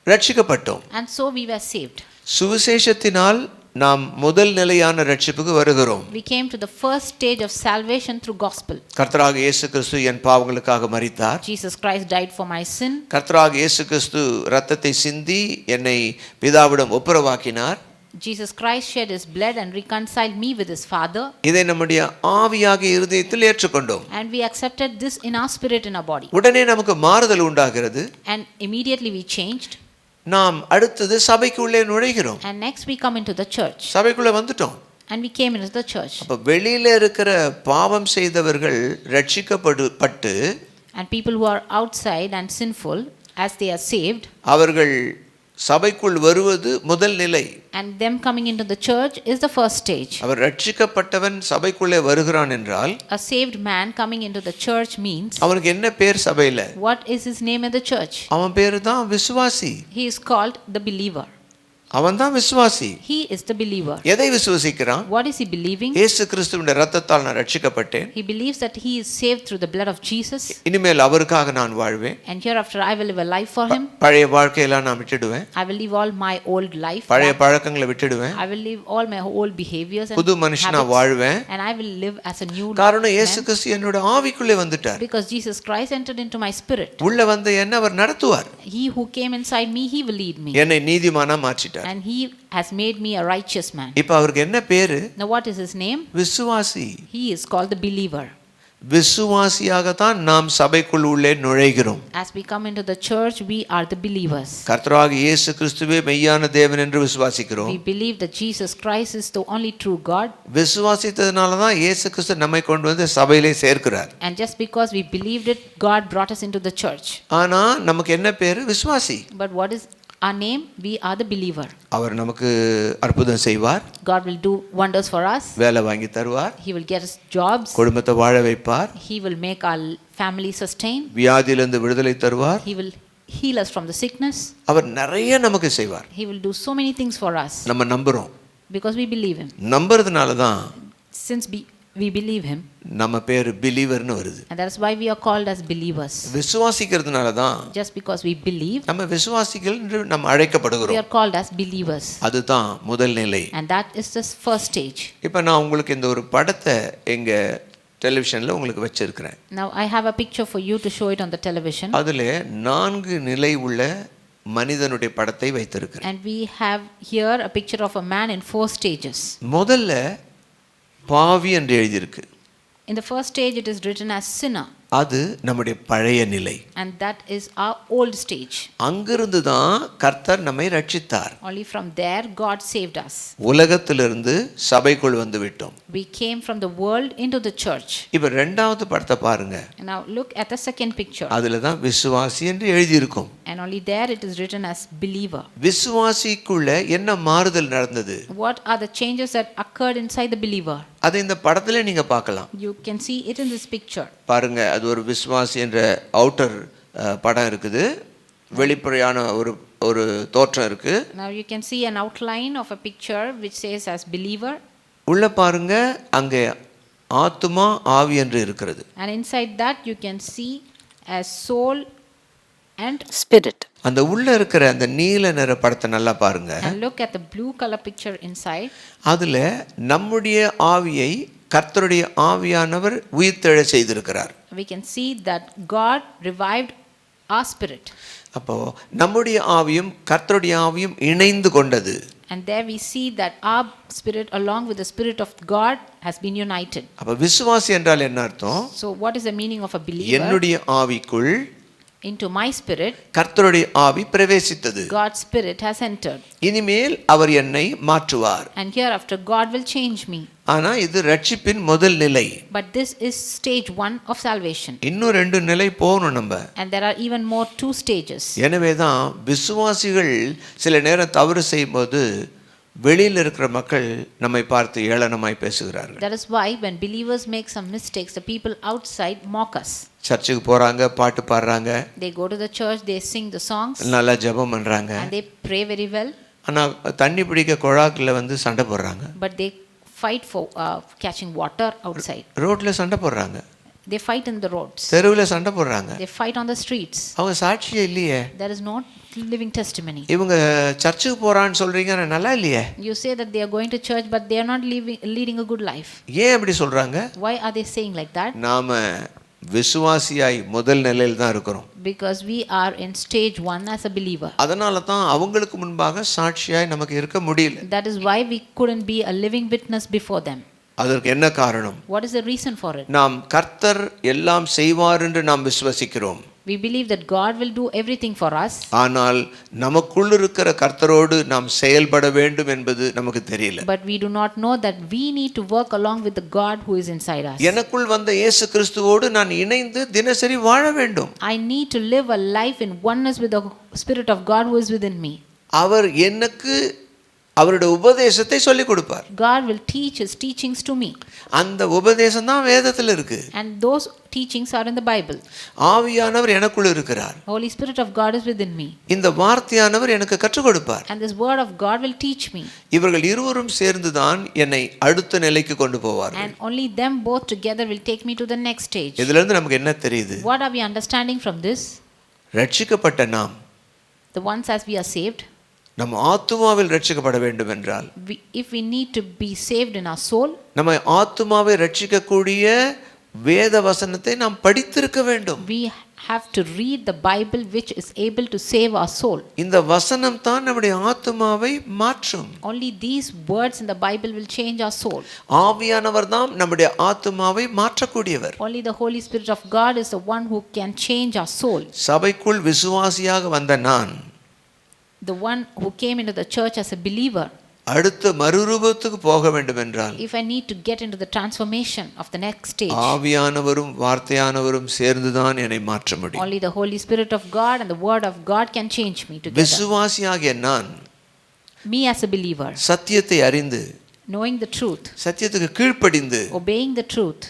A: ரட்சிக்கப்பட்டோம்.
B: And so we were saved.
A: சுவிசேஷத்தினால் நாம் முதல் நிலையான ரட்சிப்புக்கு வருகிறோம்.
B: We came to the first stage of salvation through gospel.
A: கர்த்தராகிய இயேசு கிறிஸ்து என் பாவங்களுக்காக மரித்தார்.
B: Jesus Christ died for my sin.
A: கர்த்தராகிய இயேசு கிறிஸ்து இரத்தத்தை சிந்தி என்னை பிதாவிடம் ஒப்புரவாக்கினார்.
B: Jesus Christ shed his blood and reconciled me with his Father.
A: இதை நம்முடைய ஆவியாகிய இருதயத்தில் ஏற்றுக்கொண்டோம்.
B: And we accepted this in our spirit, in our body.
A: உடனே நமக்கு மாறுதல் உண்டாகிறது.
B: And immediately we changed.
A: நாம் அடுத்தது சபைக்குள்ளே நுழைகிறோம்.
B: And next we come into the church.
A: சபைக்குள்ளே வந்துட்டோம்.
B: And we came into the church.
A: அப்ப வெளியில இருக்கிற பாவம் செய்தவர்கள் ரட்சிக்கப்பட்டு,
B: And people who are outside and sinful, as they are saved,
A: அவர்கள் சபைக்குள் வருவது முதல் நிலை.
B: and them coming into the church is the first stage.
A: அவர் ரட்சிக்கப்பட்டவன் சபைக்குள்ளே வருகிறான் என்றால்,
B: A saved man coming into the church means,
A: அவனுக்கு என்ன பேர் சபையில?
B: what is his name in the church?
A: அவன் பேரு தான் விசுவாசி.
B: He is called the believer.
A: அவன் தான் விசுவாசி.
B: He is the believer.
A: எதை விசுவாசிக்கிறான்?
B: What is he believing?
A: இயேசு கிறிஸ்துவின் இரத்தத்தால் நான் ரட்சிக்கப்பட்டேன்.
B: He believes that he is saved through the blood of Jesus.
A: இனிமேல் அவருக்காக நான் வாழ்வேன்.
B: And hereafter I will live a life for him.
A: பழைய வாழ்க்கையெல்லாம் நான் விட்டுடுவேன்.
B: I will leave all my old life.
A: பழைய பழக்கங்களை விட்டுடுவேன்.
B: I will leave all my old behaviors and
A: புது மனுஷனா
B: habits,
A: வாழ்வேன்.
B: and I will live as a new
A: காரணம் இயேசு
B: man,
A: கிறிஸ்து என்னோட ஆவிக்குள்ளே வந்துட்டார்.
B: because Jesus Christ entered into my spirit.
A: உள்ள வந்து என்ன அவர் நடத்துவார்.
B: He who came inside me, he will lead me.
A: என்னை நீதிமானா மாற்றிட்டார்.
B: And he has made me a righteous man.
A: இப்ப அவருக்கு என்ன பேரு?
B: Now what is his name?
A: விசுவாசி.
B: He is called the believer.
A: விசுவாசியாகத்தான் நாம் சபைக்குள் உள்ளே நுழைகிறோம்.
B: As we come into the church, we are the believers.
A: கர்த்தராகிய இயேசு கிறிஸ்துவே மெய்யான தேவன் என்று விசுவாசிக்கிறோம்.
B: We believe that Jesus Christ is the only true God.
A: விசுவாசித்ததனால தான் இயேசு கிறிஸ்து நம்மை கொண்டு வந்து சபையிலே சேர்க்கிறார்.
B: And just because we believed it, God brought us into the church.
A: ஆனா நமக்கு என்ன பேரு? விசுவாசி.
B: But what is our name? We are the believer.
A: அவர் நமக்கு அற்புதம் செய்வார்.
B: God will do wonders for us.
A: வேலை வாங்கி தருவார்.
B: He will get us jobs.
A: குடும்பத்தை வாழ வைப்பார்.
B: He will make our family sustain.
A: வியாதியிலிருந்து விடுதலை தருவார்.
B: He will heal us from the sickness.
A: அவர் நிறைய நமக்கு செய்வார்.
B: He will do so many things for us.
A: நம்ம நம்புறோம்.
B: Because we believe him.
A: நம்புறதுனால தான்
B: Since we believe him,
A: நம்ம பேர் பிலீவர்னு வருது.
B: and that is why we are called as believers.
A: விசுவாசிக்கிறதுனால தான்
B: Just because we believe,
A: நம்ம விசுவாசிகள் என்று நம்ம
B: we
A: அழைக்கப்படுகிறோம்.
B: are called as believers.
A: அதுதான் முதல் நிலை.
B: And that is the first stage.
A: இப்போ நான் உங்களுக்கு இந்த ஒரு படத்தை எங்க டெலிவிஷன்ல உங்களுக்கு வச்சிருக்கிறேன்.
B: Now I have a picture for you to show it on the television.
A: அதிலே 4 நிலை உள்ள மனிதனுடைய படத்தை வைத்திருக்கிறேன்.
B: And we have here a picture of a man in 4 stages.
A: முதல்ல பாவி என்று எழுதியிருக்கு.
B: In the first stage it is written as sinner,
A: அது நம்முடைய பழைய நிலை.
B: and that is our old stage.
A: அங்கிருந்து தான் கர்த்தர் நம்மை ரட்சித்தார்.
B: Only from there God saved us.
A: உலகத்திலிருந்து சபைக்குள் வந்து விட்டோம்.
B: We came from the world into the church.
A: இப்போ இரண்டாவது படத்தை பாருங்க.
B: And now look at the second picture.
A: அதுல தான் விசுவாசி என்று எழுதியிருக்கும்.
B: And only there it is written as believer.
A: விசுவாசிக்குள்ள என்ன மாறுதல் நடந்தது?
B: What are the changes that occurred inside the believer?
A: அதை இந்த படத்துல நீங்க பார்க்கலாம்.
B: You can see it in this picture.
A: பாருங்க, அது ஒரு விசுவாசி என்ற அவுட்டர் படம் இருக்குது. வெளிப்படையான ஒரு தோற்றம் இருக்கு.
B: Now you can see an outline of a picture which says as believer.
A: உள்ள பாருங்க, அங்கே ஆத்துமா ஆவி என்று இருக்கிறது.
B: And inside that you can see as soul and spirit.
A: அந்த உள்ள இருக்கிற அந்த நீல நிற படத்தை நல்லா பாருங்க.
B: And look at the blue color picture inside.
A: அதுல நம்முடைய ஆவியை கர்த்தருடைய ஆவியானவர் உயிர்த்தெழ செய்திருக்கிறார்.
B: We can see that God revived our spirit.
A: அப்போ நம்முடைய ஆவியும் கர்த்தருடைய ஆவியும் இணைந்து கொண்டது.
B: And there we see that our spirit along with the spirit of God has been united.
A: அப்ப விசுவாசி என்றால் என்ன அர்த்தம்?
B: So what is the meaning of a believer?
A: என்னுடைய ஆவிக்குள்
B: Into my spirit
A: கர்த்தருடைய ஆவி பிரவேசித்தது.
B: God's spirit has entered.
A: இனிமேல் அவர் என்னை மாற்றுவார்.
B: And hereafter God will change me.
A: ஆனா இது ரட்சிப்பின் முதல் நிலை.
B: But this is stage 1 of salvation.
A: இன்னும் 2 நிலை போகணும் நம்ம.
B: And there are even more 2 stages.
A: எனவே தான் விசுவாசிகள் சில நேரம் தவறு செய்யும்போது வெளியில் இருக்கிற மக்கள் நம்மை பார்த்து ஏளனமாய் பேசுகிறார்கள்.
B: That is why when believers make some mistakes, the people outside mock us.
A: சர்ச்சுக்கு போறாங்க, பாட்டு பாடுறாங்க,
B: They go to the church, they sing the songs,
A: நல்லா ஜெபம் பண்றாங்க.
B: and they pray very well.
A: ஆனா தண்ணி பிடிக்க குழாக்குல வந்து சண்டை போடுறாங்க.
B: But they fight for catching water outside.
A: ரோட்ல சண்டை போடுறாங்க.
B: They fight in the roads.
A: தெருவில் சண்டை போடுறாங்க.
B: They fight on the streets.
A: அவங்க சாட்சியே இல்லையே.
B: There is not living testimony.
A: இவங்க சர்ச்சுக்கு போறான்னு சொல்றீங்க, நல்லா இல்லையே.
B: You say that they are going to church, but they are not leading a good life.
A: ஏன் அப்படி சொல்றாங்க?
B: Why are they saying like that?
A: நாம விசுவாசியாய் முதல் நிலையில் தான் இருக்கிறோம்.
B: Because we are in stage 1 as a believer.
A: அதனால தான் அவங்களுக்கு முன்பாக சாட்சியாய் நமக்கு இருக்க முடியல.
B: That is why we couldn't be a living witness before them.
A: அதற்கு என்ன காரணம்?
B: What is the reason for it?
A: நாம் கர்த்தர் எல்லாம் செய்வார் என்று நாம் விசுவாசிக்கிறோம்.
B: We believe that God will do everything for us.
A: ஆனால் நமக்குள் இருக்கிற கர்த்தரோடு நாம் செயல்பட வேண்டும் என்பது நமக்கு தெரியல.
B: But we do not know that we need to work along with the God who is inside us.
A: எனக்குள் வந்த இயேசு கிறிஸ்துவோடு நான் இணைந்து தினசரி வாழ வேண்டும்.
B: I need to live a life in oneness with the Spirit of God who is within me.
A: அவர் எனக்கு அவருடைய உபதேசத்தை சொல்லிக் கொடுப்பார்.
B: God will teach his teachings to me.
A: அந்த உபதேசம் தான் வேதத்தில் இருக்கு.
B: And those teachings are in the Bible.
A: ஆவியானவர் எனக்குள் இருக்கிறார்.
B: Holy Spirit of God is within me.
A: இந்த வார்த்தையானவர் எனக்கு கற்றுக் கொடுப்பார்.
B: And this word of God will teach me.
A: இவர்கள் இருவரும் சேர்ந்து தான் என்னை அடுத்த நிலைக்கு கொண்டு போவார்கள்.
B: And only them both together will take me to the next stage.
A: இதில இருந்து நமக்கு என்ன தெரியுது?
B: What are we understanding from this?
A: ரட்சிக்கப்பட்ட நாம்,
B: The ones as we are saved,
A: நம்ம ஆத்துமாவில் ரட்சிக்கப்பட வேண்டும் என்றால்,
B: if we need to be saved in our soul,
A: நம்ம ஆத்துமாவை ரட்சிக்கக்கூடிய வேத வசனத்தை நாம் படித்திருக்க வேண்டும்.
B: We have to read the Bible which is able to save our soul.
A: இந்த வசனம் தான் நம்முடைய ஆத்துமாவை மாற்றும்.
B: Only these words in the Bible will change our soul.
A: ஆவியானவர் தான் நம்முடைய ஆத்துமாவை மாற்றக்கூடியவர்.
B: Only the Holy Spirit of God is the one who can change our soul.
A: சபைக்குள் விசுவாசியாக வந்த நான்,
B: The one who came into the church as a believer,
A: அடுத்த மறுரூபத்துக்கு போக வேண்டும் என்றால்,
B: if I need to get into the transformation of the next stage,
A: ஆவியானவரும் வார்த்தையானவரும் சேர்ந்துதான் என்னை மாற்ற முடியும்.
B: only the Holy Spirit of God and the Word of God can change me together.
A: விசுவாசியாகிய நான்,
B: Me as a believer,
A: சத்தியத்தை அறிந்து,
B: knowing the truth,
A: சத்தியத்துக்கு கீழ்ப்படிந்து,
B: obeying the truth,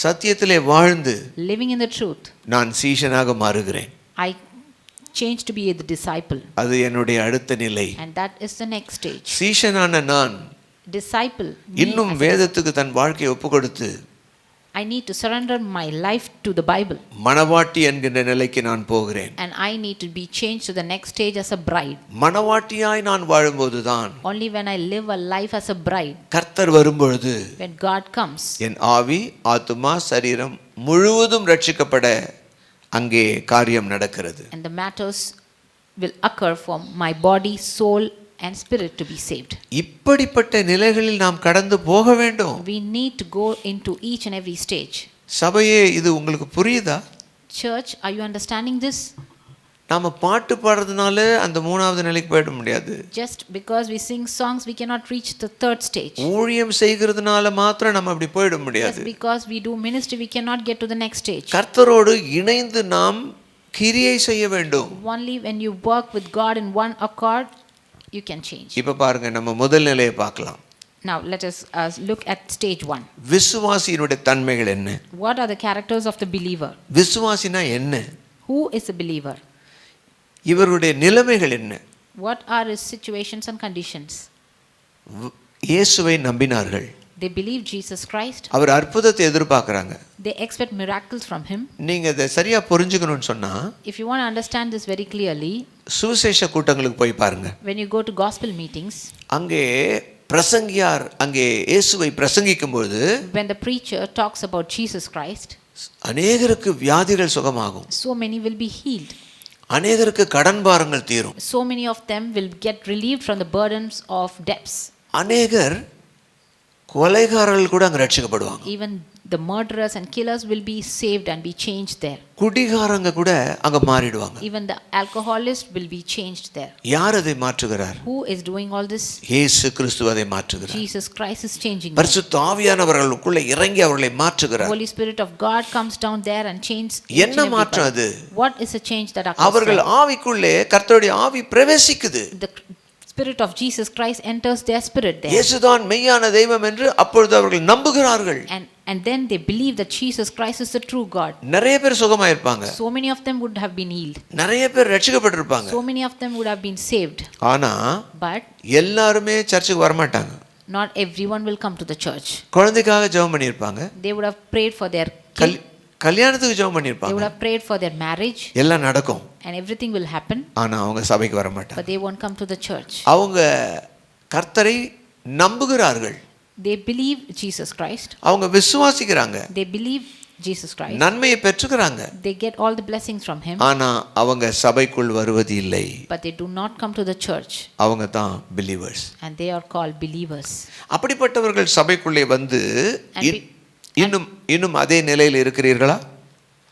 A: சத்தியத்திலே வாழ்ந்து,
B: living in the truth,
A: நான் சீஷனாக மாறுகிறேன்.
B: I change to be the disciple,
A: அது என்னுடைய அடுத்த நிலை.
B: and that is the next stage.
A: சீஷனான நான்
B: Disciple,
A: இன்னும் வேதத்துக்கு தன் வாழ்க்கையை ஒப்புக்கொடுத்து,
B: I need to surrender my life to the Bible,
A: மணவாட்டி என்கின்ற நிலைக்கு நான் போகிறேன்.
B: and I need to be changed to the next stage as a bride.
A: மணவாட்டியாய் நான் வாழும்போதுதான்
B: Only when I live a life as a bride,
A: கர்த்தர் வரும்பொழுது
B: when God comes,
A: என் ஆவி, ஆத்துமா, சரீரம் முழுவதும் ரட்சிக்கப்பட அங்கே காரியம் நடக்கிறது.
B: and the matters will occur for my body, soul and spirit to be saved.
A: இப்படிப்பட்ட நிலைகளில் நாம் கடந்து போக வேண்டும்.
B: We need to go into each and every stage.
A: சபையே, இது உங்களுக்கு புரியுதா?
B: Church, are you understanding this?
A: நாம பாட்டு பாடுறதுனால அந்த மூணாவது நிலைக்கு போயிட முடியாது.
B: Just because we sing songs, we cannot reach the third stage.
A: ஊழியம் செய்கிறதுனால மாத்திரம் நம்ம அப்படி போயிட முடியாது.
B: Just because we do ministry, we cannot get to the next stage.
A: கர்த்தரோடு இணைந்து நாம் கிரியை செய்ய வேண்டும்.
B: Only when you work with God in one accord, you can change.
A: இப்ப பாருங்க, நம்ம முதல் நிலையை பார்க்கலாம்.
B: Now let us look at stage 1.
A: விசுவாசியினுடைய தன்மைகள் என்ன?
B: What are the characters of the believer?
A: விசுவாசினா என்ன?
B: Who is a believer?
A: இவருடைய நிலைமைகள் என்ன?
B: What are his situations and conditions?
A: இயேசுவை நம்பினார்கள்.
B: They believe Jesus Christ.
A: அவர் அற்புதத்தை எதிர்பார்க்கறாங்க.
B: They expect miracles from him.
A: நீங்க இதை சரியா புரிஞ்சுக்கணும்னு சொன்னா,
B: If you want to understand this very clearly,
A: சுவிசேஷ கூட்டங்களுக்கு போய் பாருங்க.
B: when you go to gospel meetings,
A: அங்கே பிரசங்கியார் அங்கே இயேசுவை பிரசங்கிக்கும்போது,
B: when the preacher talks about Jesus Christ,
A: அநேகருக்கு வியாதிகள் சுகமாகும்.
B: so many will be healed.
A: அநேகருக்கு கடன் பாரங்கள் தீரும்.
B: So many of them will get relieved from the burdens of debts.
A: அநேகர் கொலைகாரர்கள் கூட அங்க ரட்சிக்கப்படுவாங்க.
B: Even the murderers and killers will be saved and be changed there.
A: குடிகாரங்க கூட அங்க மாறிடுவாங்க.
B: Even the alcoholist will be changed there.
A: யார் அதை மாற்றுகிறார்?
B: Who is doing all this?
A: இயேசு கிறிஸ்து அதை மாற்றுகிறார்.
B: Jesus Christ is changing them.
A: பரிசுத்த ஆவியானவர்களுக்குள்ள இறங்கி அவர்களை மாற்றுகிறார்.
B: Holy Spirit of God comes down there and changes.
A: என்ன மாற்றம் அது?
B: What is a change that occurs?
A: அவர்கள் ஆவிக்குள்ளே கர்த்தருடைய ஆவி பிரவேசிக்குது.
B: The Spirit of Jesus Christ enters their spirit there.
A: இயேசுதான் மெய்யான தெய்வம் என்று அப்பொழுது அவர்கள் நம்புகிறார்கள்.
B: And then they believe that Jesus Christ is the true God.
A: நிறைய பேர் சுகமாயிருப்பாங்க.
B: So many of them would have been healed.
A: நிறைய பேர் ரட்சிக்கப்பட்டிருப்பாங்க.
B: So many of them would have been saved.
A: ஆனா
B: But
A: எல்லாரும் சர்ச்சுக்கு வர மாட்டாங்க.
B: not everyone will come to the church.
A: குழந்தைக்காக ஜெபம் பண்ணிருப்பாங்க.
B: They would have prayed for their kid.
A: கல்யாணத்துக்கு ஜெபம்
B: They would
A: பண்ணிருப்பாங்க.
B: have prayed for their marriage.
A: எல்லாம் நடக்கும்.
B: And everything will happen.
A: ஆனா அவங்க சபைக்கு வர மாட்டாங்க.
B: But they won't come to the church.
A: அவங்க கர்த்தரை நம்புகிறார்கள்.
B: They believe Jesus Christ.
A: அவங்க விசுவாசிக்கிறாங்க.
B: They believe Jesus Christ.
A: நன்மையை பெற்றுக்கறாங்க.
B: They get all the blessings from him.
A: ஆனா அவங்க சபைக்குள் வருவது இல்லை.
B: But they do not come to the church.
A: அவங்க தான் believers.
B: And they are called believers.
A: அப்படிப்பட்டவர்கள் சபைக்குள்ளே வந்து இன்னும் அதே நிலையில் இருக்கிறீர்களா?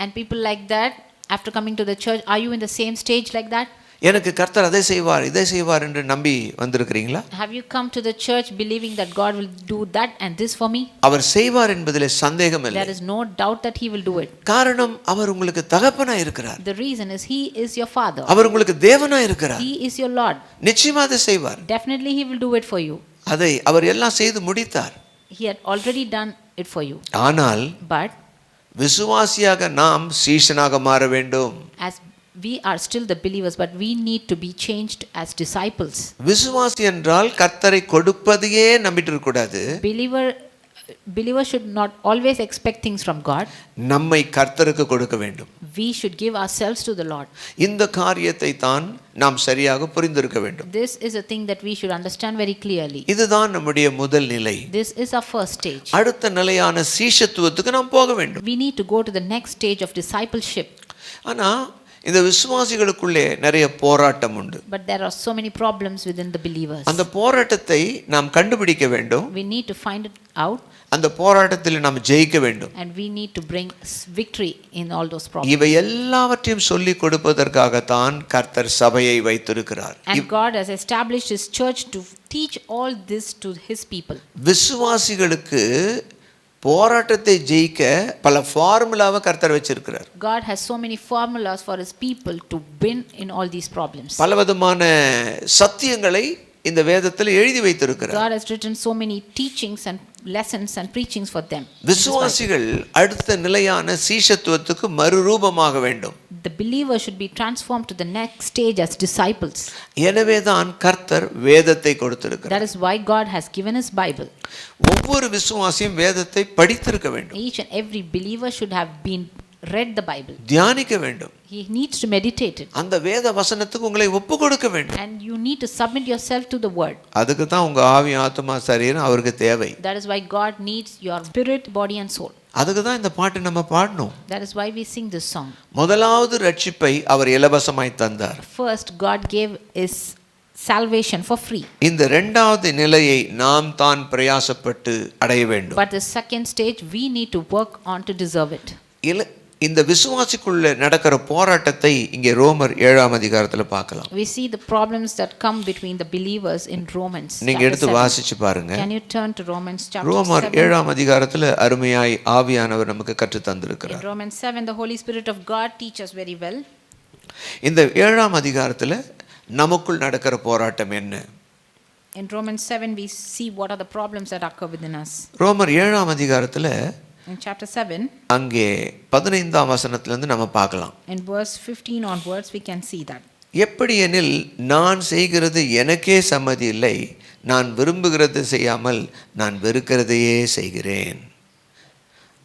B: And people like that, after coming to the church, are you in the same stage like that?
A: எனக்கு கர்த்தர் அதை செய்வார் இதை செய்வார் என்று நம்பி வந்திருக்கிறீங்களா?
B: Have you come to the church believing that God will do that and this for me?
A: அவர் செய்வார் என்பதிலே சந்தேகம் இல்லை.
B: There is no doubt that he will do it.
A: காரணம், அவர் உங்களுக்கு தகப்பனாய் இருக்கிறார்.
B: The reason is he is your father.
A: அவர் உங்களுக்கு தேவனாய் இருக்கிறார்.
B: He is your Lord.
A: நிச்சயமாக அதை செய்வார்.
B: Definitely he will do it for you.
A: அதை அவர் எல்லாம் செய்து முடித்தார்.
B: He had already done it for you.
A: ஆனால்
B: But
A: விசுவாசியாக நாம் சீஷனாக மாற வேண்டும்.
B: as we are still the believers, but we need to be changed as disciples.
A: விசுவாசி என்றால் கர்த்தரை கொடுப்பதையே நம்பிட்டு இருக்க கூடாது.
B: Believer should not always expect things from God.
A: நம்மை கர்த்தருக்கு கொடுக்க வேண்டும்.
B: we should give ourselves to the Lord.
A: இந்த காரியத்தை தான் நாம் சரியாக புரிந்திருக்க வேண்டும்.
B: This is a thing that we should understand very clearly.
A: இதுதான் நம்முடைய முதல் நிலை.
B: This is our first stage.
A: அடுத்த நிலையான சீஷத்துவத்துக்கு நாம் போக வேண்டும்.
B: We need to go to the next stage of discipleship.
A: ஆனா இந்த விசுவாசிகளுக்குள்ளே நிறைய போராட்டம் உண்டு.
B: But there are so many problems within the believers.
A: அந்த போராட்டத்தை நாம் கண்டுபிடிக்க வேண்டும்.
B: We need to find it out.
A: அந்த போராட்டத்தில் நாம் ஜெயிக்க வேண்டும்.
B: And we need to bring victory in all those problems.
A: இவை எல்லாவற்றையும் சொல்லிக் கொடுப்பதற்காகத்தான் கர்த்தர் சபையை வைத்திருக்கிறார்.
B: And God has established His church to teach all this to His people.
A: விசுவாசிகளுக்கு போராட்டத்தை ஜெயிக்க பல ஃபார்முலாவை கர்த்தர் வச்சிருக்கிறார்.
B: God has so many formulas for His people to win in all these problems.
A: பலவிதமான சத்தியங்களை இந்த வேதத்தில் எழுதி வைத்திருக்கிறார்.
B: God has written so many teachings and lessons and preachings for them.
A: விசுவாசிகள் அடுத்த நிலையான சீஷத்துவத்துக்கு மறுரூபமாக வேண்டும்.
B: The believer should be transformed to the next stage as disciples.
A: எனவே தான் கர்த்தர் வேதத்தை கொடுத்திருக்கிறார்.
B: That is why God has given His Bible.
A: ஒவ்வொரு விசுவாசியும் வேதத்தை படித்திருக்க வேண்டும்.
B: Each and every believer should have been read the Bible.
A: தியானிக்க வேண்டும்.
B: He needs to meditate it.
A: அந்த வேத வசனத்துக்கு உங்களை ஒப்பு கொடுக்க வேண்டும்.
B: And you need to submit yourself to the word.
A: அதுக்கு தான் உங்க ஆவி ஆத்மா சரீரம் அவருக்கு தேவை.
B: That is why God needs your spirit, body and soul.
A: அதுக்கு தான் இந்த பாட்டு நம்ம பாடணும்.
B: That is why we sing this song.
A: முதலாவது ரட்சிப்பை அவர் இலவசமாய் தந்தார்.
B: First God gave His salvation for free.
A: இந்த இரண்டாவது நிலையை நாம் தான் பிரயாசப்பட்டு அடைய வேண்டும்.
B: But the second stage we need to work on to deserve it.
A: இந்த விசுவாசிக்குள்ள நடக்கிற போராட்டத்தை இங்கே ரோமர் 7ஆம் அதிகாரத்துல பார்க்கலாம்.
B: We see the problems that come between the believers in Romans.
A: நீங்க எடுத்து வாசிச்சு பாருங்க.
B: Can you turn to Romans chapter 7?
A: ரோமர் 7ஆம் அதிகாரத்துல அருமையாய் ஆவியானவர் நமக்கு கற்று தந்திருக்கிறார்.
B: In Romans 7 the Holy Spirit of God teaches very well.
A: இந்த 7ஆம் அதிகாரத்துல நமக்குள் நடக்கிற போராட்டம் என்ன?
B: In Romans 7 we see what are the problems that occur within us.
A: ரோமர் 7ஆம் அதிகாரத்துல
B: In chapter 7
A: அங்கே 15ஆம் வசனத்திலிருந்து நம்ம பார்க்கலாம்.
B: in verse 15 onwards we can see that.
A: எப்படி எனில் நான் செய்கிறது எனக்கே சம்மதி இல்லை, நான் விரும்புகிறது செய்யாமல் நான் வெறுக்கிறதையே செய்கிறேன்.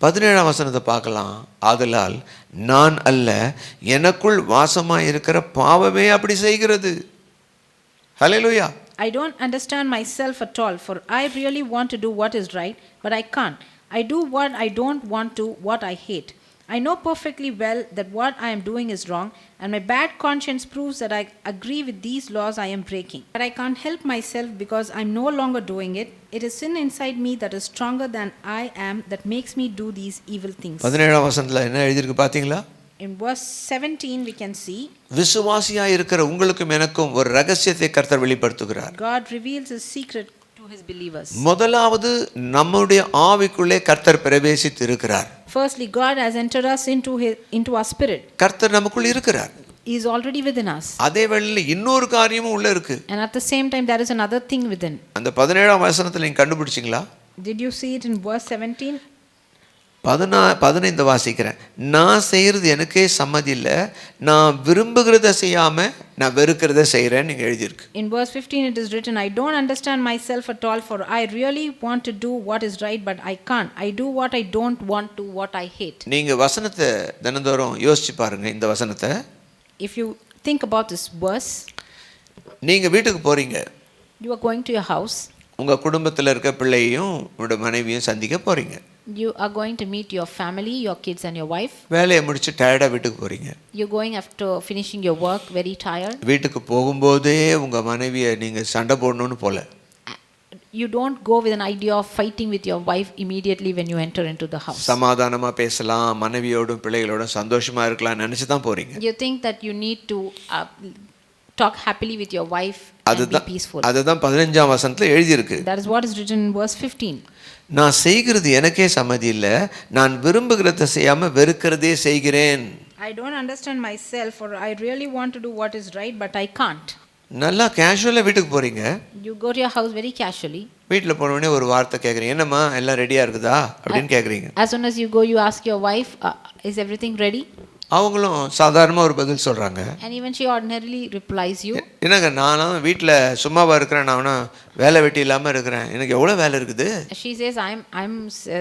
A: 17ஆம் வசனத்தை பார்க்கலாம். ஆதலால் நான் அல்ல, எனக்குள் வாசமாய் இருக்கிற பாவமே அப்படி செய்கிறது. ஹல்லேலூயா.
B: I don't understand myself at all, for I really want to do what is right, but I can't. I do what I don't want to, what I hate. I know perfectly well that what I am doing is wrong, and my bad conscience proves that I agree with these laws I am breaking. But I can't help myself because I am no longer doing it. It is sin inside me that is stronger than I am that makes me do these evil things.
A: 17ஆம் வசனத்துல என்ன எழுதிருக்கு பாத்தீங்களா?
B: In verse 17 we can see
A: விசுவாசியாய் இருக்கிற உங்களுக்கும் எனக்கும் ஒரு ரகசியத்தை கர்த்தர் வெளிப்படுத்துகிறார்.
B: God reveals His secret to His believers.
A: முதலாவது நம்முடைய ஆவிக்குள்ளே கர்த்தர் பிரவேசித்து இருக்கிறார்.
B: Firstly, God has entered us into our spirit.
A: கர்த்தர் நமக்குள் இருக்கிறார்.
B: He is already within us.
A: அதே வேளையில் இன்னொரு காரியமும் உள்ள இருக்கு.
B: And at the same time there is another thing within.
A: அந்த 17ஆம் வசனத்துல நீங்க கண்டுபிடிச்சீங்களா?
B: Did you see it in verse 17?
A: 15 வாசிக்கிறேன். நான் செய்யறது எனக்கே சம்மதி இல்லை, நான் விரும்புகிறத செய்யாம நான் வெறுக்கிறத செய்கிறேன் நீங்க எழுதியிருக்கு.
B: In verse 15 it is written, I don't understand myself at all, for I really want to do what is right, but I can't. I do what I don't want to, what I hate.
A: நீங்க வசனத்தை தினந்தோறும் யோசிச்சு பாருங்க. இந்த வசனத்தை
B: If you think about this verse,
A: நீங்க வீட்டுக்கு போறீங்க.
B: You are going to your house.
A: உங்க குடும்பத்தில் இருக்க பிள்ளையையும் உங்களோட மனைவியும் சந்திக்க போறீங்க.
B: You are going to meet your family, your kids and your wife.
A: வேலையை முடிச்சு டயர்டா வீட்டுக்கு போறீங்க.
B: You're going after finishing your work very tired.
A: வீட்டுக்கு போகும்போதே உங்க மனைவியை நீங்க சண்டை போடணும்னு போல.
B: You don't go with an idea of fighting with your wife immediately when you enter into the house.
A: சமாதானமா பேசலாம், மனைவியோடும் பிள்ளைகளோடும் சந்தோஷமா இருக்கலாம் நினைச்சு தான் போறீங்க.
B: You think that you need to talk happily with your wife and be peaceful.
A: அதுதான் 15ஆம் வசனத்துல எழுதி இருக்கு.
B: That is what is written in verse 15.
A: நான் செய்கிறது எனக்கே சம்மதி இல்லை, நான் விரும்புகிறத செய்யாம வெறுக்கிறதே செய்கிறேன்.
B: I don't understand myself, for I really want to do what is right, but I can't.
A: நல்லா கேஷுவலா வீட்டுக்கு போறீங்க.
B: You go to your house very casually.
A: வீட்ல போன உடனே ஒரு வார்த்தை கேக்குறீங்க, என்னம்மா எல்லாம் ரெடியா இருக்குதா அப்படின்னு கேக்குறீங்க.
B: As soon as you go, you ask your wife, is everything ready?
A: அவங்களும் சாதாரணமாக ஒரு பதில் சொல்கிறாங்க.
B: And even she ordinarily replies you.
A: என்னங்க நானும் வீட்டில் சும்மாவாக இருக்கிறேன், நானும் வேலை வெட்டி இல்லாமல் இருக்கிறேன், எனக்கு எவ்வளோ வேலை இருக்குது.
B: She says, I'm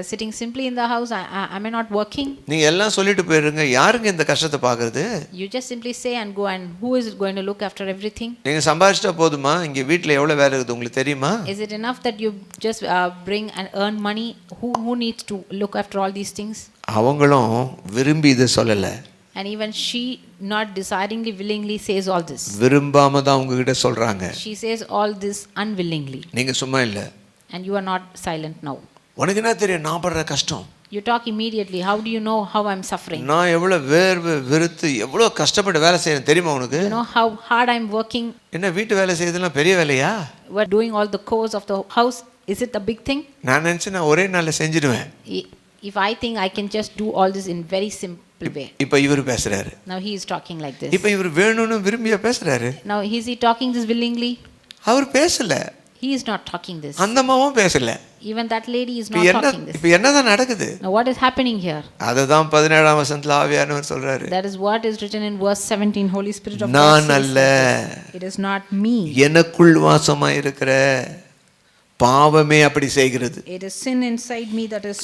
B: sitting simply in the house. Am I not working?
A: நீங்கள் எல்லாம் சொல்லிட்டு போயிருங்க, யாருங்க இந்த கஷ்டத்தை பார்க்குறது?
B: You just simply say and go, and who is going to look after everything?
A: நீங்கள் சம்பாதிச்சிட்டா போதுமா? இங்கே வீட்டில் எவ்வளோ வேலை இருக்குது உங்களுக்கு தெரியுமா?
B: Is it enough that you just bring and earn money? Who needs to look after all these things?
A: அவங்களும் விரும்பி இதை சொல்லலை.
B: And even she not decidingly, willingly says all this.
A: விரும்பாம தான் உங்ககிட்ட சொல்றாங்க.
B: She says all this unwillingly.
A: நீங்க சும்மா இல்ல.
B: And you are not silent now.
A: உனக்கு என்ன தெரியும் நான் படுற கஷ்டம்?
B: You talk immediately. How do you know how I'm suffering?
A: நான் எவ்வளவு வேர்வை வெறுத்து எவ்வளவு கஷ்டப்பட்டு வேலை செய்யறேன் தெரியுமா உனக்கு?
B: You know how hard I'm working.
A: என்ன வீட்டு வேலை செய்யறதுலாம் பெரிய வேலையா?
B: We're doing all the chores of the house. Is it a big thing?
A: நான் நினைச்சேன் நான் ஒரே நாள்ல செஞ்சிடுவேன்.
B: If I think I can just do all this in very simple way.
A: இப்போ இவர் பேசுறாரு.
B: Now he is talking like this.
A: இப்போ இவர் வேணும்னு விரும்பியா பேசுறாரு.
B: Now is he talking this willingly?
A: அவர் பேசல.
B: He is not talking this.
A: அந்த அம்மாவும் பேசல.
B: Even that lady is not talking this.
A: இப்போ என்னதான் நடக்குது?
B: Now what is happening here?
A: அதுதான் 17ஆம் வசனத்துல ஆவியானவர் சொல்றாரு.
B: That is what is written in verse 17. Holy Spirit of God
A: நான்
B: says
A: அல்ல.
B: it is not me.
A: எனக்குள் வாசமாய் இருக்கிற பாவமே அப்படி செய்கிறது.
B: It is sin inside me that is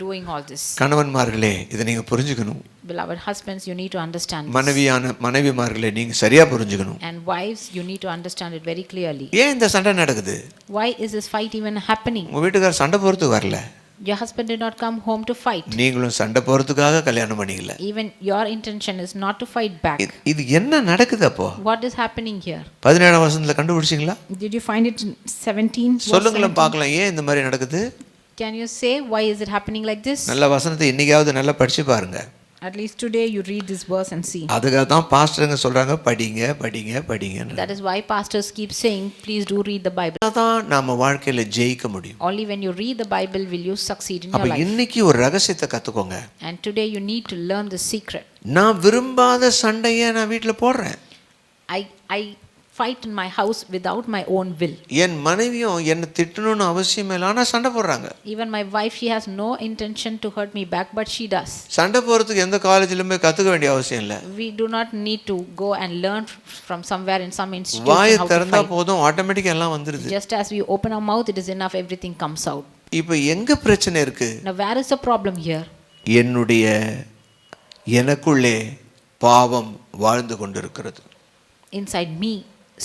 B: doing all this.
A: கணவன்மார்களே இதை நீங்க புரிஞ்சுக்கணும்.
B: Beloved husbands, you need to understand this.
A: மனைவிமார்களே நீங்க சரியா புரிஞ்சுக்கணும்.
B: And wives, you need to understand it very clearly.
A: ஏன் இந்த சண்டை நடக்குது?
B: Why is this fight even happening?
A: உங்க வீட்டுக்காரர் சண்டை போறதுக்கு வரல.
B: Your husband did not come home to fight.
A: நீங்களும் சண்டை போறதுக்காக கல்யாணம் பண்ணீங்கல.
B: Even your intention is not to fight back.
A: இது என்ன நடக்குது அப்போ?
B: What is happening here?
A: 17ஆம் வசனத்துல கண்டுபிடிச்சீங்களா?
B: Did you find it in 17?
A: சொல்லுங்களே பார்க்கலாம் ஏன் இந்த மாதிரி நடக்குது?
B: Can you say why is it happening like this?
A: நல்ல வசனத்தை இன்னைக்காவது நல்லா படிச்சு பாருங்க.
B: At least today you read this verse and see.
A: அதுக்காக தான் பாஸ்டர்ங்க சொல்றாங்க படிங்க படிங்க படிங்க.
B: That is why pastors keep saying please do read the Bible.
A: அதான் நாம வாழ்க்கையில ஜெயிக்க முடியும்.
B: Only when you read the Bible will you succeed in your
A: அப்ப
B: life.
A: இன்னைக்கு ஒரு ரகசியத்தை கத்துக்கோங்க.
B: And today you need to learn the secret.
A: நான் விரும்பாத சண்டையை நான் வீட்ல போடுறேன்.
B: I fight in my house without my own will.
A: என் மனைவியும் என்ன திட்டணும்னு அவசியம் இல்லை, ஆனா சண்டை போடுறாங்க.
B: Even my wife, she has no intention to hurt me back, but she does.
A: சண்டை போறதுக்கு எந்த காலேஜ்லயுமே கத்துக்க வேண்டிய அவசியம் இல்லை.
B: We do not need to go and learn from somewhere in some institution
A: வாயை
B: how to
A: திறந்தா
B: fight.
A: போதும் ஆட்டோமேட்டிக்கா எல்லாம் வந்துருது.
B: Just as we open our mouth, it is enough, everything comes out.
A: இப்போ எங்க பிரச்சனை இருக்கு?
B: Now where is the problem here?
A: எனக்குள்ளே பாவம் வாழ்ந்து கொண்டிருக்கிறது.
B: Inside me,